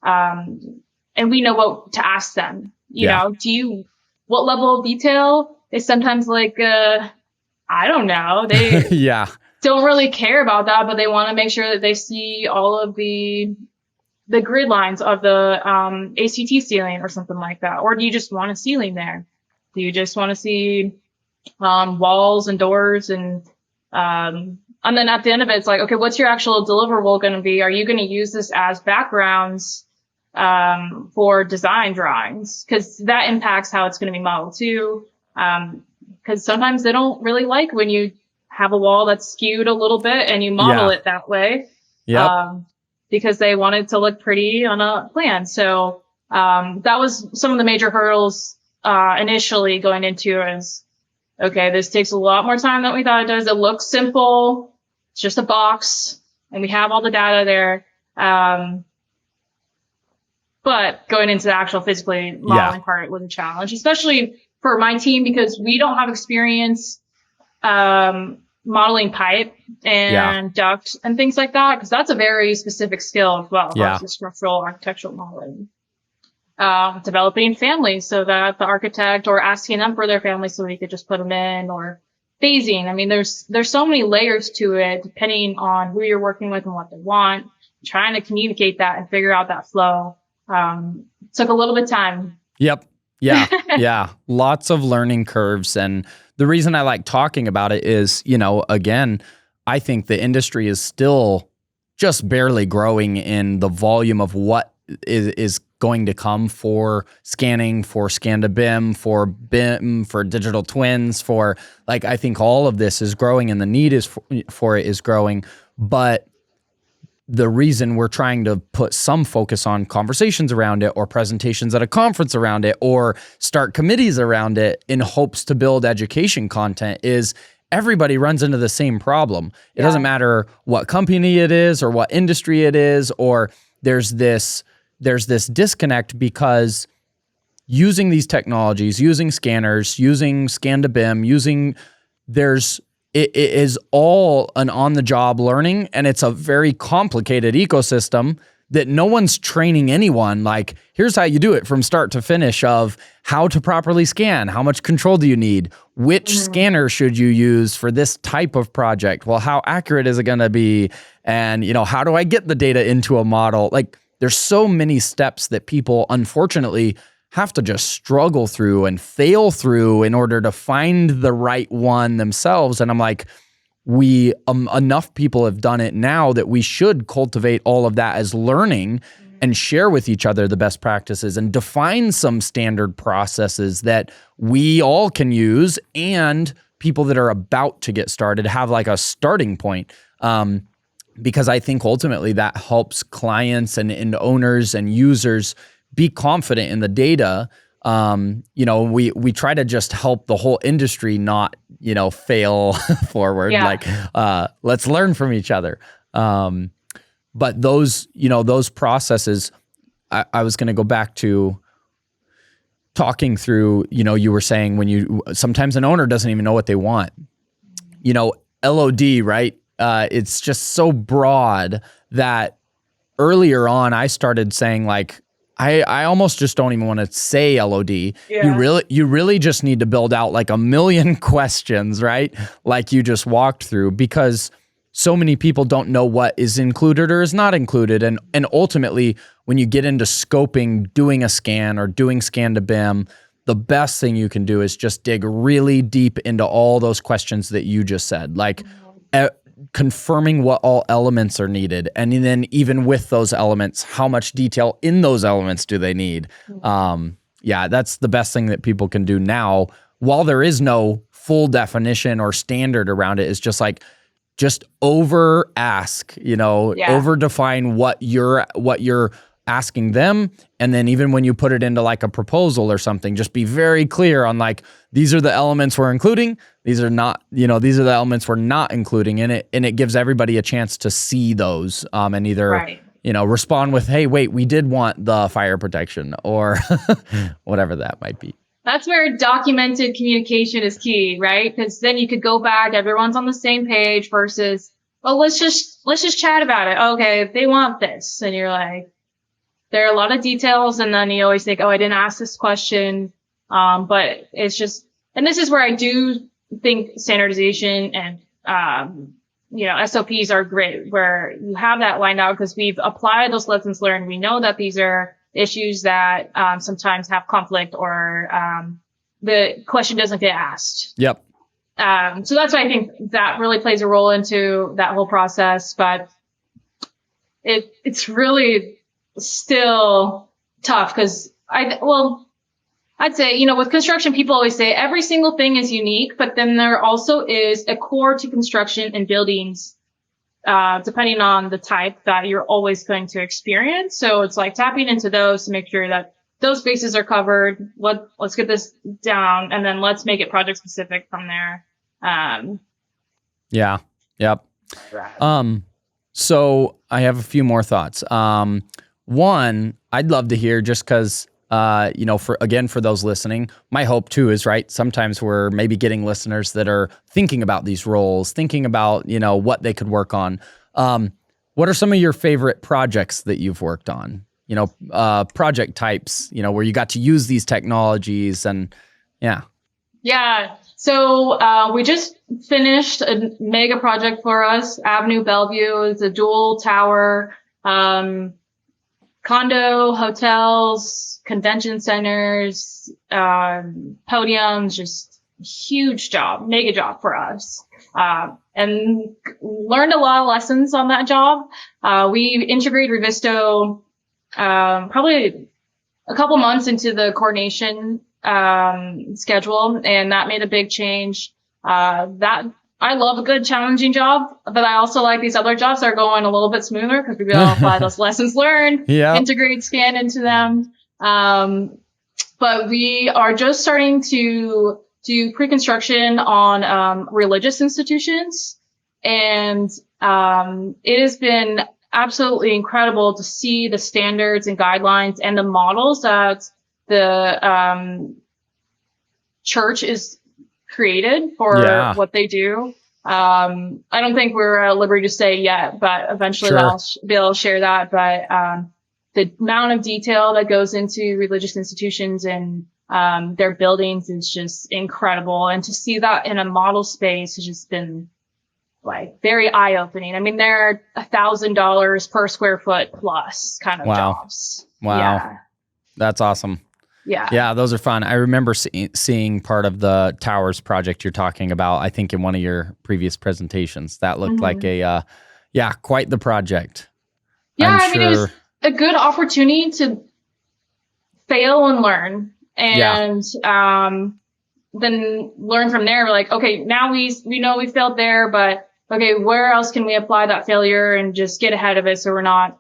and we know what to ask them. What level of detail is sometimes like, I don't know. They don't really care about that, but they want to make sure that they see all of the the grid lines of the ACT ceiling or something like that? Or do you just want a ceiling there? Do you just want to see walls and doors and then at the end of it, it's like, okay, what's your actual deliverable going to be? Are you going to use this as backgrounds for design drawings? Because that impacts how it's going to be modeled too. Because sometimes they don't really like when you have a wall that's skewed a little bit and you model it that way. Yep. Because they want it to look pretty on a plan. So that was some of the major hurdles initially going into is, okay, this takes a lot more time than we thought it does. It looks simple. It's just a box, and we have all the data there. But going into the actual physically modeling part was a challenge, especially for my team, because we don't have experience modeling pipe and duct and things like that, because that's a very specific skill as well. Versus structural architectural modeling. Developing families so that the architect, or asking them for their families so we could just put them in, or phasing. I mean, there's so many layers to it depending on who you're working with and what they want. Trying to communicate that and figure out that flow took a little bit of time. Yep. Yeah. Yeah. Lots of learning curves. And the reason I like talking about it is, again, I think the industry is still just barely growing in the volume of what is going to come for scanning, for scan-to-BIM, for BIM, for digital twins, for I think all of this is growing and the need for it is growing. But the reason we're trying to put some focus on conversations around it, or presentations at a conference around it, or start committees around it in hopes to build education content is everybody runs into the same problem. It doesn't matter what company it is or what industry it is, or there's this disconnect because using these technologies, using scanners, using scan-to-BIM, it is all an on-the-job learning, and it's a very complicated ecosystem that no one's training anyone. Like, here's how you do it from start to finish of how to properly scan. How much control do you need? Which scanner should you use for this type of project? Well, how accurate is it going to be? And, how do I get the data into a model? There's so many steps that people, unfortunately, have to just struggle through and fail through in order to find the right one themselves. And I'm like, enough people have done it now that we should cultivate all of that as learning and share with each other the best practices and define some standard processes that we all can use, and people that are about to get started have a starting point. Because I think ultimately that helps clients and owners and users be confident in the data. We try to just help the whole industry not, fail forward. Let's learn from each other. But those processes, I was going to go back to talking through, you were saying sometimes an owner doesn't even know what they want. LOD, right? It's just so broad that earlier on I started saying I almost just don't even want to say LOD. Yeah. You really just need to build out a million questions, right? Like you just walked through, because so many people don't know what is included or is not included. And ultimately, when you get into scoping, doing a scan or doing scan-to-BIM, the best thing you can do is just dig really deep into all those questions that you just said. Confirming what all elements are needed. And then even with those elements, how much detail in those elements do they need? That's the best thing that people can do now. While there is no full definition or standard around it, is just over ask, over define what you're asking them. And then even when you put it into a proposal or something, just be very clear on these are the elements we're including. These are not, these are the elements we're not including in it. And it gives everybody a chance to see those and either, respond with, hey, wait, we did want the fire protection, or whatever that might be. That's where documented communication is key, right? Because then you could go back, everyone's on the same page, versus, well, let's just chat about it. Okay, if they want this, and you're like, there are a lot of details, and then you always think, oh, I didn't ask this question. But it's just, and this is where I do think standardization and SOPs are great where you have that lined out because we've applied those lessons learned. We know that these are issues that sometimes have conflict or the question doesn't get asked. Yep. So that's why I think that really plays a role into that whole process. But it's really still tough because I'd say, with construction, people always say every single thing is unique, but then there also is a core to construction and buildings, depending on the type that you're always going to experience. So it's like tapping into those to make sure that those bases are covered. Let's get this down, and then let's make it project specific from there. Yeah. Yep. So I have a few more thoughts. One, I'd love to hear just because, for those listening, my hope too is, right, sometimes we're maybe getting listeners that are thinking about these roles, thinking about, what they could work on. What are some of your favorite projects that you've worked on? Project types, where you got to use these technologies and yeah. Yeah. So we just finished a mega project for us, Avenue Bellevue. It's a dual tower, condo, hotels, convention centers, podiums, just huge job, mega job for us. And learned a lot of lessons on that job. We integrated Revisto probably a couple months into the coordination schedule, and that made a big change. That I love a good challenging job, but I also like these other jobs that are going a little bit smoother because we all apply those lessons learned, integrate scan into them. But we are just starting to do pre-construction on religious institutions, and it has been absolutely incredible to see the standards and guidelines and the models that the church is created for what they do. I don't think we're at liberty to say yet, but eventually I'll be able to share that. But the amount of detail that goes into religious institutions and their buildings is just incredible. And to see that in a model space has just been like very eye-opening. I mean, they're $1,000 per square foot plus kind of jobs. Wow. Yeah. That's awesome. Yeah, those are fun. I remember seeing part of the towers project you're talking about, I think in one of your previous presentations. That looked like quite the project. Yeah, it was a good opportunity to fail and learn. And then learn from there. We're like, okay, now we know we failed there, but okay, where else can we apply that failure and just get ahead of it so we're not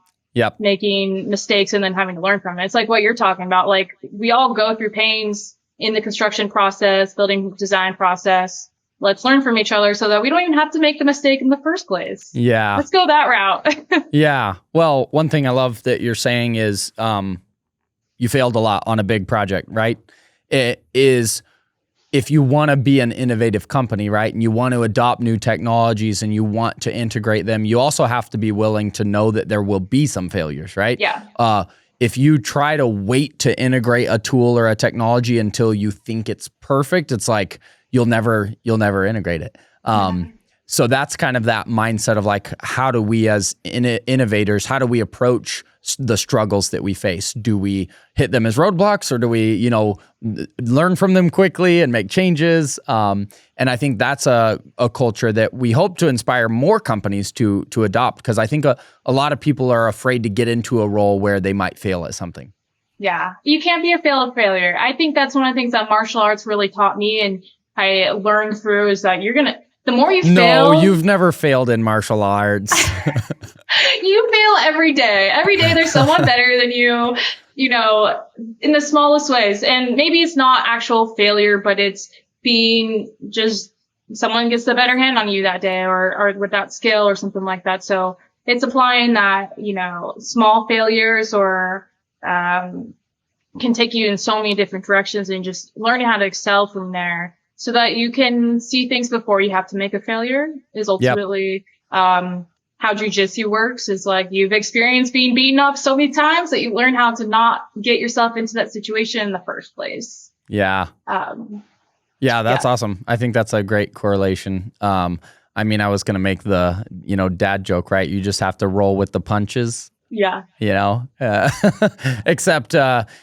making mistakes and then having to learn from it. It's like what you're talking about. Like we all go through pains in the construction process, building design process. Let's learn from each other so that we don't even have to make the mistake in the first place. Yeah. Let's go that route. Yeah. Well, one thing I love that you're saying is you failed a lot on a big project, right? It is if you want to be an innovative company, right, and you want to adopt new technologies and you want to integrate them, you also have to be willing to know that there will be some failures, right? Yeah. If you try to wait to integrate a tool or a technology until you think it's perfect, it's like you'll never integrate it. So that's kind of that mindset of like, how do we as innovators, how do we approach the struggles that we face? Do we hit them as roadblocks or do we, learn from them quickly and make changes? And I think that's a culture that we hope to inspire more companies to adopt, because I think a lot of people are afraid to get into a role where they might fail at something. Yeah, you can't be a failure. I think that's one of the things that martial arts really taught me and I learned through is that the more you fail. No, you've never failed in martial arts. You fail every day. Every day there's someone better than you, in the smallest ways. And maybe it's not actual failure, but it's being just someone gets the better hand on you that day or with that skill or something like that. So it's applying that, small failures or can take you in so many different directions and just learning how to excel from there. So that you can see things before you have to make a failure is ultimately how jujitsu works. Is like you've experienced being beaten up so many times that you learn how to not get yourself into that situation in the first place. Yeah. That's awesome. I think that's a great correlation. I mean, I was going to make the, dad joke, right? You just have to roll with the punches. Yeah. Except,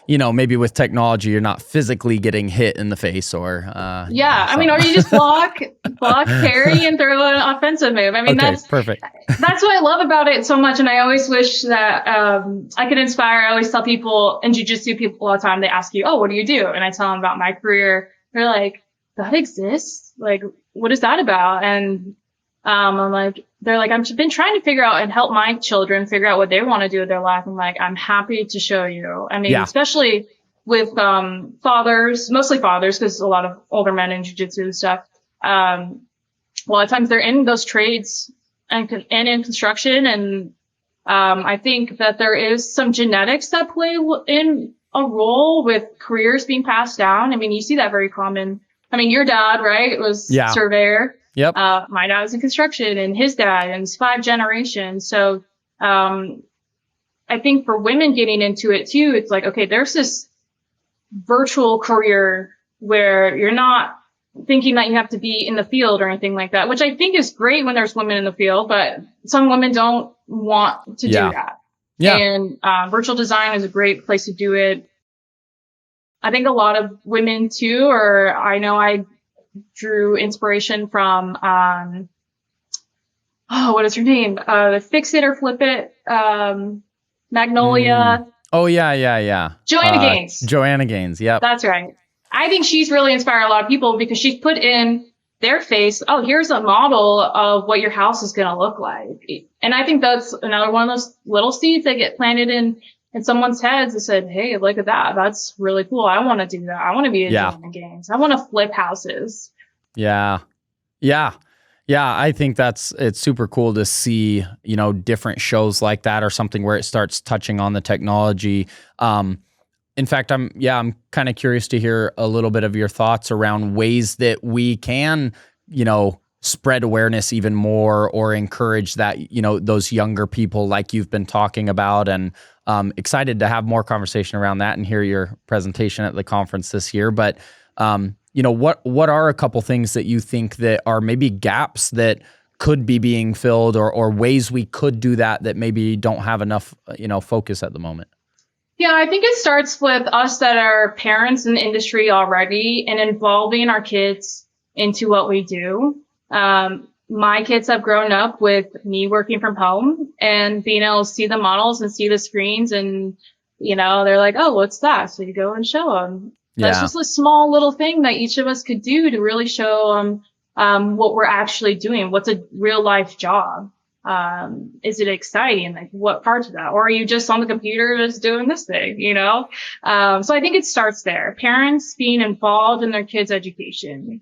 maybe with technology, you're not physically getting hit in the face or, or you just block, parry and throw an offensive move. I mean, that's perfect. That's what I love about it so much. And I always wish that, I could inspire. I always tell people in jiu-jitsu, people all the time, they ask you, oh, what do you do? And I tell them about my career. They're like, that exists? Like, what is that about? And, I'm like, they're like, I've been trying to figure out and help my children figure out what they want to do with their life. I'm like, I'm happy to show you. I mean, especially with, fathers, mostly fathers, because a lot of older men in jiu-jitsu and stuff. A lot of times they're in those trades and in construction. And, I think that there is some genetics that play in a role with careers being passed down. I mean, you see that very common. I mean, your dad, right, was surveyor. Yep. My dad was in construction and his dad, and it's 5 generations. So, I think for women getting into it too, it's like, okay, there's this virtual career where you're not thinking that you have to be in the field or anything like that, which I think is great when there's women in the field, but some women don't want to do that. Yeah. And, virtual design is a great place to do it. I think a lot of women too, I drew inspiration from, what is her name? The Fix It or Flip It, Magnolia. Oh, yeah. Joanna Gaines. Joanna Gaines, yep. That's right. I think she's really inspired a lot of people because she's put in their face, oh, here's a model of what your house is going to look like. And I think that's another one of those little seeds that get planted in someone's heads and said, hey, look at that. That's really cool. I want to do that. I want to be in Joanna Gaines. I want to flip houses. Yeah. I think it's super cool to see, different shows like that or something where it starts touching on the technology. In fact, I'm kind of curious to hear a little bit of your thoughts around ways that we can, spread awareness even more or encourage that, those younger people like you've been talking about, and excited to have more conversation around that and hear your presentation at the conference this year. But, what are a couple things that you think that are maybe gaps that could be being filled or ways we could do that maybe don't have enough, focus at the moment? Yeah, I think it starts with us that are parents in the industry already and involving our kids into what we do. My kids have grown up with me working from home and being able to see the models and see the screens and, they're like, oh, what's that? So you go and show them. That's just a small little thing that each of us could do to really show them, what we're actually doing. What's a real life job? Is it exciting? Like what parts of that? Or are you just on the computer just doing this thing, So I think it starts there. Parents being involved in their kids' education.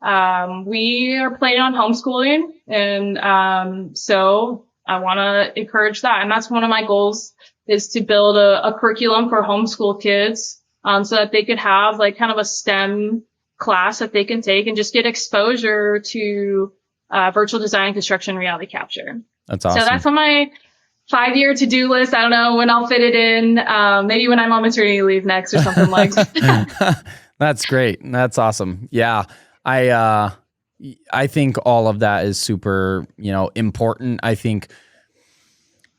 We are planning on homeschooling and, so I want to encourage that. And that's one of my goals is to build a curriculum for homeschool kids, so that they could have like kind of a STEM class that they can take and just get exposure to, virtual design, construction, reality capture. That's awesome. So that's on my 5-year to-do list. I don't know when I'll fit it in. Maybe when I'm on maternity leave next or something like that. That's great. That's awesome. Yeah. I think all of that is super, important. I think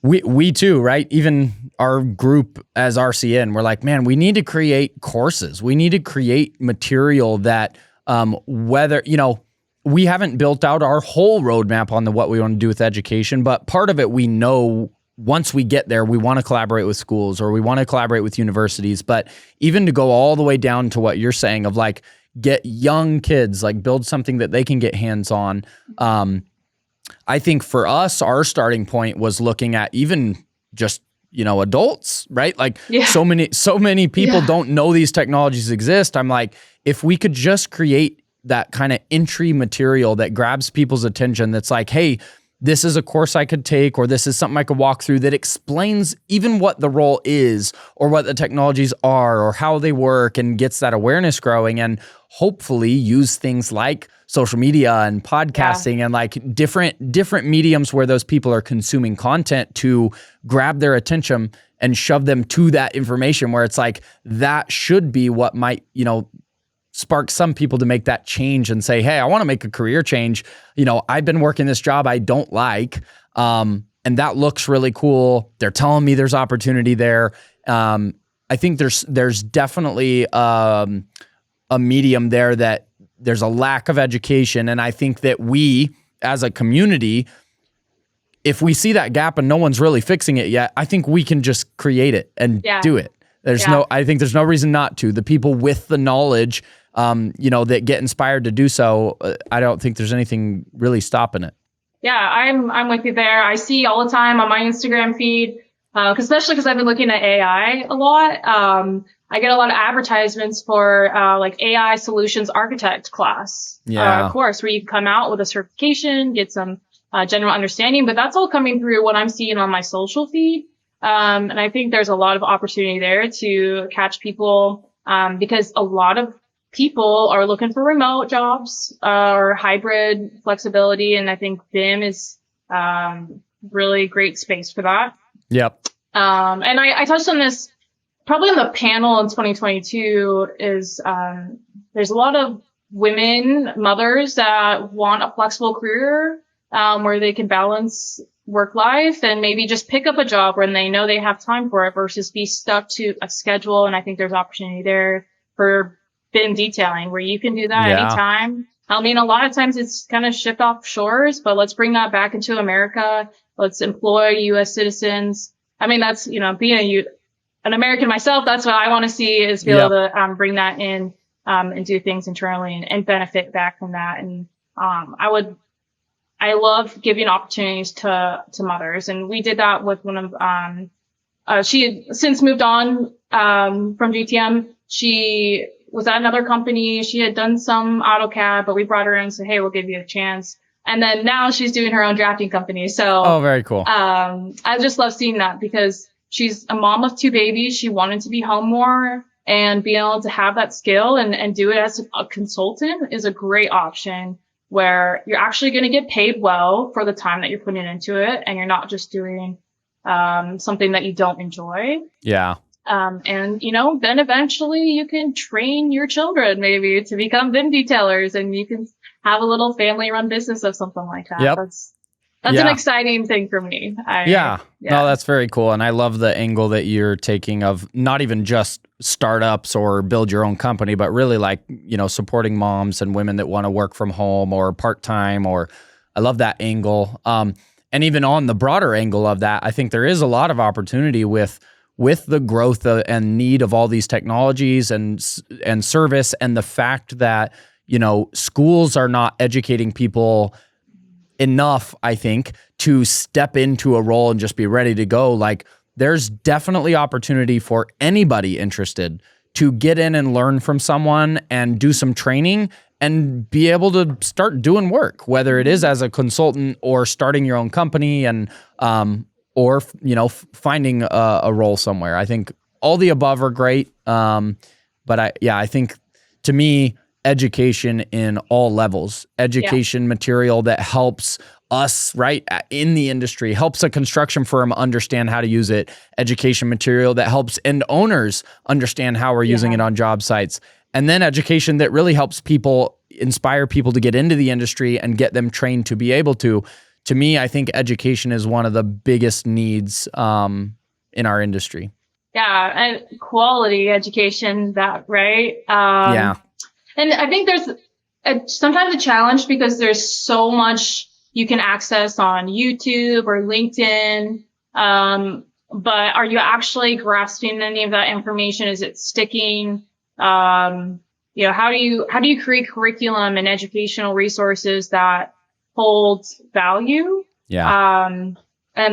we too, right? Even our group as RCN, we're like, man, we need to create courses. We need to create material that, whether, we haven't built out our whole roadmap on what we want to do with education, but part of it, we know once we get there, we want to collaborate with schools or we want to collaborate with universities. But even to go all the way down to what you're saying of like, get young kids, like build something that they can get hands on. I think for us, our starting point was looking at even just, adults, right? Like so many people don't know these technologies exist. I'm like, if we could just create that kind of entry material that grabs people's attention, that's like, hey, this is a course I could take, or this is something I could walk through that explains even what the role is or what the technologies are or how they work and gets that awareness growing, and hopefully use things like social media and podcasting and like different mediums where those people are consuming content to grab their attention and shove them to that information where it's like, that should be what might, spark some people to make that change and say, hey, I want to make a career change. I've been working this job I don't like. And that looks really cool. They're telling me there's opportunity there. I think there's definitely a medium there that there's a lack of education. And I think that we, as a community, if we see that gap and no one's really fixing it yet, I think we can just create it and do it. I think there's no reason not to. The people with the knowledge, that get inspired to do so, I don't think there's anything really stopping it. Yeah, I'm with you there. I see all the time on my Instagram feed, especially because I've been looking at AI a lot. I get a lot of advertisements for like AI solutions architect class course where you come out with a certification, get some general understanding, but that's all coming through what I'm seeing on my social feed. And I think there's a lot of opportunity there to catch people because a lot of people are looking for remote jobs or hybrid flexibility. And I think BIM is really great space for that. Yep. And I touched on this probably on the panel in 2022 is there's a lot of women, mothers that want a flexible career where they can balance work life and maybe just pick up a job when they know they have time for it versus be stuck to a schedule. And I think there's opportunity there for BIM detailing where you can do that anytime. I mean, a lot of times it's kind of shipped off shores, but let's bring that back into America. Let's employ U.S. citizens. I mean, that's, being an American myself, that's what I want to see is be able to bring that in and do things internally and benefit back from that. And I love giving opportunities to mothers. And we did that with one of, she had since moved on, from GTM. She was at another company. She had done some AutoCAD, but we brought her in and said, hey, we'll give you a chance. And then now she's doing her own drafting company. So, very cool. I just love seeing that because she's a mom of 2 babies. She wanted to be home more and being able to have that skill and do it as a consultant is a great option, where you're actually going to get paid well for the time that you're putting into it. And you're not just doing, something that you don't enjoy. Yeah. And, then eventually you can train your children maybe to become BIM detailers and you can have a little family run business of something like that. Yep. That's an exciting thing for me. No, that's very cool. And I love the angle that you're taking of not even just startups or build your own company, but really like, supporting moms and women that want to work from home or part-time, or I love that angle. And even on the broader angle of that, I think there is a lot of opportunity with the growth and need of all these technologies and service, and the fact that, schools are not educating people enough, I think, to step into a role and just be ready to go. Like, there's definitely opportunity for anybody interested to get in and learn from someone and do some training and be able to start doing work, whether it is as a consultant or starting your own company and, or, finding a role somewhere. I think all the above are great. But I think to me, education in all levels, material that helps us right in the industry, helps a construction firm understand how to use it, education material that helps end owners understand how we're using it on job sites, and then education that really helps people, inspire people to get into the industry and get them trained to be able to. To me, I think education is one of the biggest needs in our industry. Yeah, and quality education, right? And I think there's sometimes a challenge because there's so much you can access on YouTube or LinkedIn. But are you actually grasping any of that information? Is it sticking? How do you create curriculum and educational resources that hold value? And I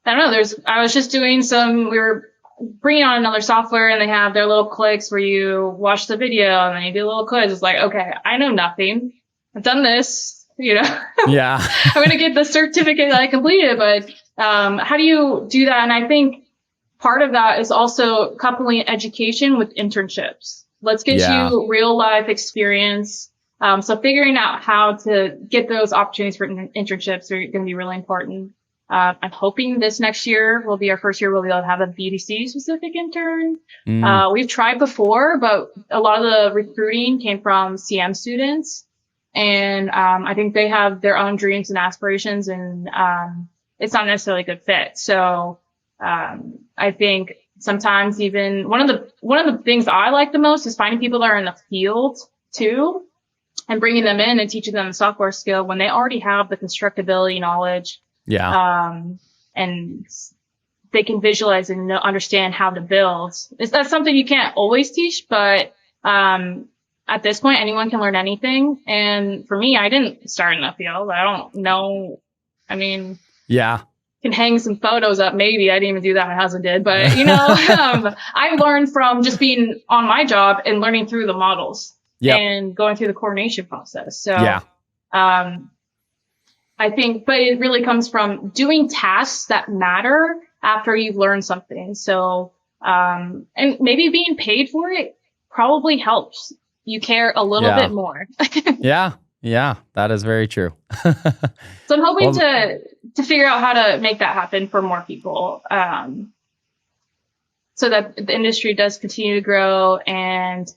don't know, I was just doing we were bringing on another software and they have their little clicks where you watch the video and then you do a little quiz. It's like, okay, I know nothing. I've done this, I'm going to get the certificate that I completed, but, how do you do that? And I think part of that is also coupling education with internships. Let's get you real life experience. So figuring out how to get those opportunities for internships are going to be really important. I'm hoping this next year will be our first year we'll be able to have a VDC specific intern. We've tried before, but a lot of the recruiting came from CM students. And I think they have their own dreams and aspirations, and it's not necessarily a good fit. So I think sometimes even one of the things I like the most is finding people that are in the field too, and bringing them in and teaching them the software skill when they already have the constructability knowledge. Yeah. And they can visualize and understand how to build. That's something you can't always teach, but at this point, anyone can learn anything. And for me, I didn't start in that field. I don't know. I mean, yeah, can hang some photos up. Maybe I didn't even do that. My husband did, but I learned from just being on my job and learning through the models and going through the coordination process. So, I think, but it really comes from doing tasks that matter after you've learned something. So, and maybe being paid for it probably helps. You care a little bit more. Yeah, that is very true. So I'm hoping to figure out how to make that happen for more people, so that the industry does continue to grow and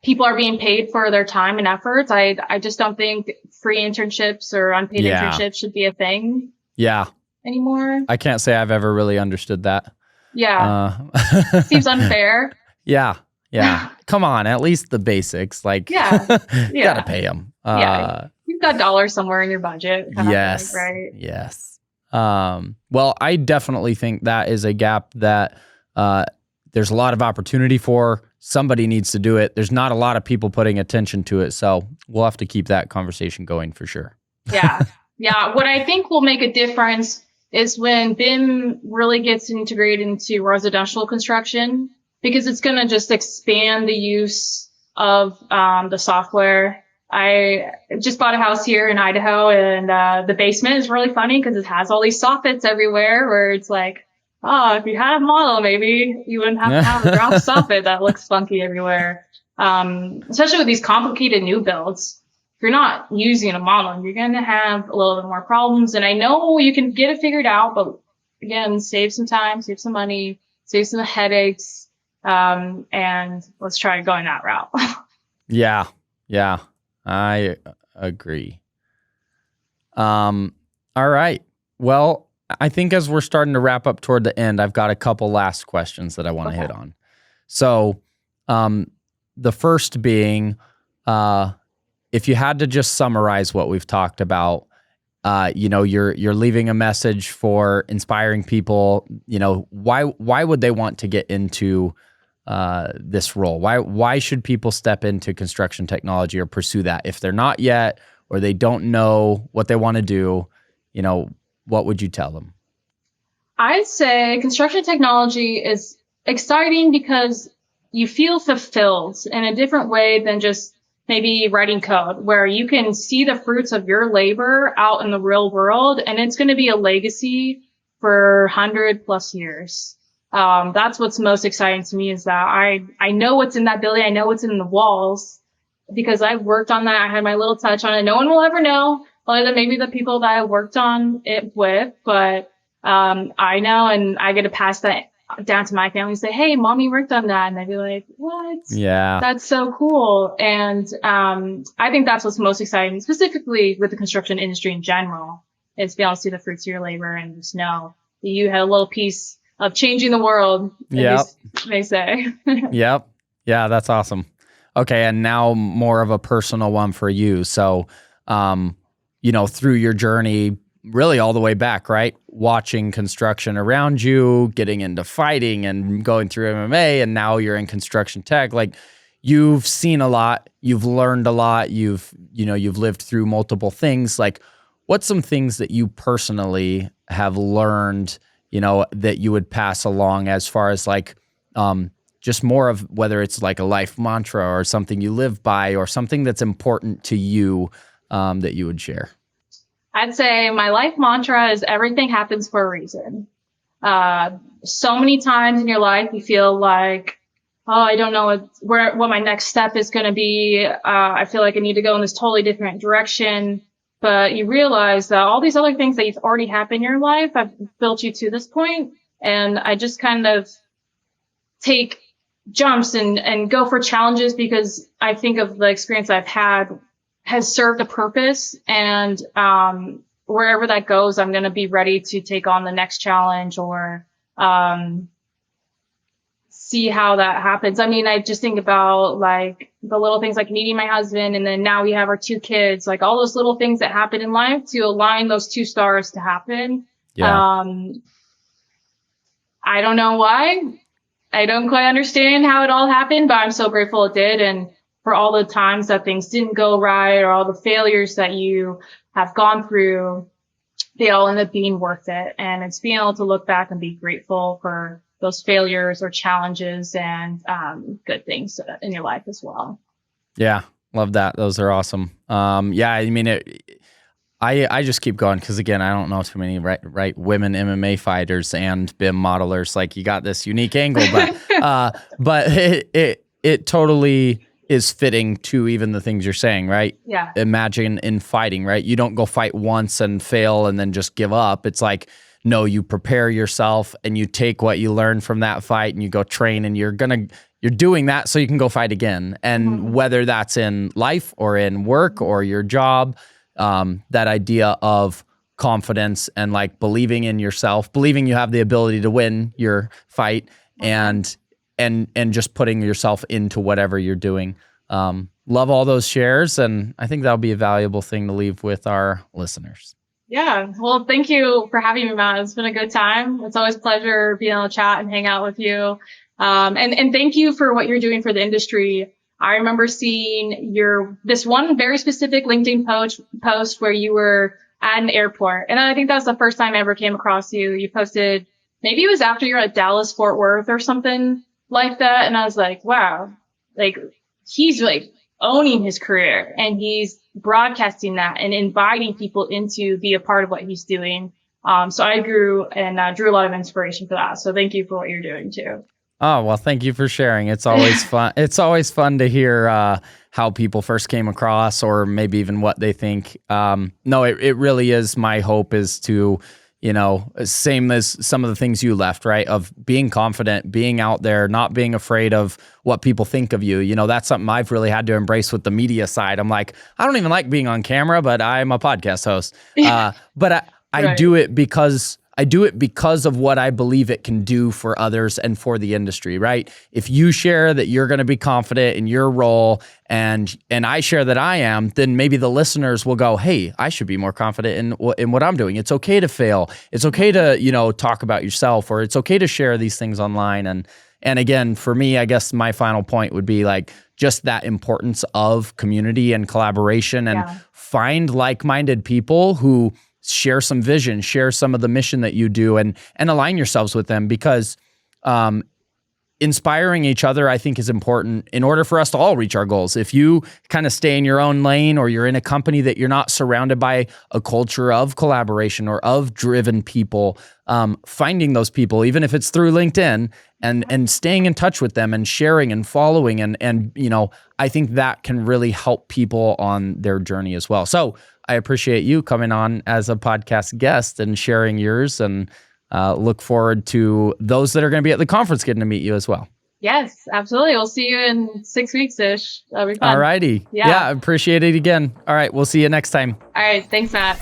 people are being paid for their time and efforts. I just don't think free internships or unpaid internships should be a thing. Anymore. I can't say I've ever really understood that. Seems unfair. Yeah. Come on, at least the basics. Like, you gotta pay them. You've got dollars somewhere in your budget. Yes. Right. Yes. Well, I definitely think that is a gap that there's a lot of opportunity for. Somebody needs to do it. There's not a lot of people putting attention to it. So we'll have to keep that conversation going for sure. Yeah. What I think will make a difference is when BIM really gets integrated into residential construction, because it's going to just expand the use of the software. I just bought a house here in Idaho, and the basement is really funny because it has all these soffits everywhere where it's like, oh, if you had a model, maybe you wouldn't have to have a drop soffit that looks funky everywhere. Especially with these complicated new builds. If you're not using a model, you're going to have a little bit more problems. And I know you can get it figured out, but again, save some time, save some money, save some headaches. And let's try going that route. Yeah, I agree. All right. Well, I think as we're starting to wrap up toward the end, I've got a couple last questions that I want to hit on. So, the first being, if you had to just summarize what we've talked about, you're leaving a message for inspiring people. Why would they want to get into this role? Why should people step into construction technology or pursue that if they're not yet, or they don't know what they want to do? What would you tell them? I'd say construction technology is exciting because you feel fulfilled in a different way than just maybe writing code, where you can see the fruits of your labor out in the real world, and it's going to be a legacy for 100+ years. That's what's most exciting to me, is that I know what's in that building. I know what's in the walls because I've worked on that. I had my little touch on it. No one will ever know other than maybe the people that I worked on it with, but I know, and I get to pass that down to my family and say, hey, mommy worked on that. And they'd be like, what? Yeah. That's so cool. And I think that's what's most exciting, specifically with the construction industry in general, is be able to see the fruits of your labor and just know that you had a little piece of changing the world, they say. Yep. Yeah, that's awesome. Okay, and now more of a personal one for you. So, through your journey, really all the way back, right? Watching construction around you, getting into fighting and going through MMA, and now you're in construction tech. Like, you've seen a lot, you've learned a lot, you've lived through multiple things. Like, what's some things that you personally have learned, that you would pass along as far as like, just more of whether it's like a life mantra or something you live by or something that's important to you, that you would share? I'd say my life mantra is everything happens for a reason. So many times in your life you feel like, oh, I don't know what my next step is going to be. I feel like I need to go in this totally different direction. but you realize that all these other things that you've already happened in your life have built you to this point. And I just kind of take jumps and go for challenges because I think of the experience I've had has served a purpose. And wherever that goes, I'm going to be ready to take on the next challenge or see how that happens. I mean, I just think about like the little things like meeting my husband, and then now we have our 2 kids, like all those little things that happen in life to align those 2 stars to happen. Yeah. I don't know why. I don't quite understand how it all happened, but I'm so grateful it did. And for all the times that things didn't go right or all the failures that you have gone through, they all end up being worth it. And it's being able to look back and be grateful for those failures or challenges and good things in your life as well. Yeah, love that. Those are awesome. Yeah, I mean, I just keep going because, again, I don't know too many right women MMA fighters and BIM modelers. Like, you got this unique angle, but it totally is fitting to even the things you're saying, right? Yeah. Imagine in fighting, right? You don't go fight once and fail and then just give up. It's like, no, you prepare yourself and you take what you learn from that fight and you go train, and you're doing that so you can go fight again. And whether that's in life or in work or your job, that idea of confidence and like believing in yourself, believing you have the ability to win your fight, and just putting yourself into whatever you're doing. Love all those shares, and I think that'll be a valuable thing to leave with our listeners. Yeah. Well, thank you for having me, Matt. It's been a good time. It's always a pleasure being on the chat and hang out with you. And thank you for what you're doing for the industry. I remember seeing this one very specific LinkedIn post where you were at an airport. And I think that was the first time I ever came across you. You posted, maybe it was after you were at Dallas, Fort Worth or something like that. And I was like, wow, like he's like owning his career and he's broadcasting that and inviting people into be a part of what he's doing. So I drew a lot of inspiration for that. So thank you for what you're doing too. Oh, well, thank you for sharing. It's always fun. It's always fun to hear how people first came across, or maybe even what they think. No, it really is. My hope is to, same as some of the things you left, right? Of being confident, being out there, not being afraid of what people think of you. That's something I've really had to embrace with the media side. I'm like, I don't even like being on camera, but I'm a podcast host. But I do it because of what I believe it can do for others and for the industry, right? If you share that you're going to be confident in your role and I share that I am, then maybe the listeners will go, hey, I should be more confident in what I'm doing. It's okay to fail. It's okay to, talk about yourself, or it's okay to share these things online. And again, for me, I guess my final point would be like just that importance of community and collaboration, and find like-minded people who share some vision, share some of the mission that you do, and align yourselves with them, because inspiring each other, I think, is important in order for us to all reach our goals. If you kind of stay in your own lane, or you're in a company that you're not surrounded by a culture of collaboration or of driven people, finding those people, even if it's through LinkedIn, and staying in touch with them and sharing and following, and I think that can really help people on their journey as well. So I appreciate you coming on as a podcast guest and sharing yours, and look forward to those that are going to be at the conference getting to meet you as well. Yes, absolutely. We'll see you in 6 weeks-ish. That'll be fun. All righty. Yeah, appreciate it again. All right. We'll see you next time. All right. Thanks, Matt.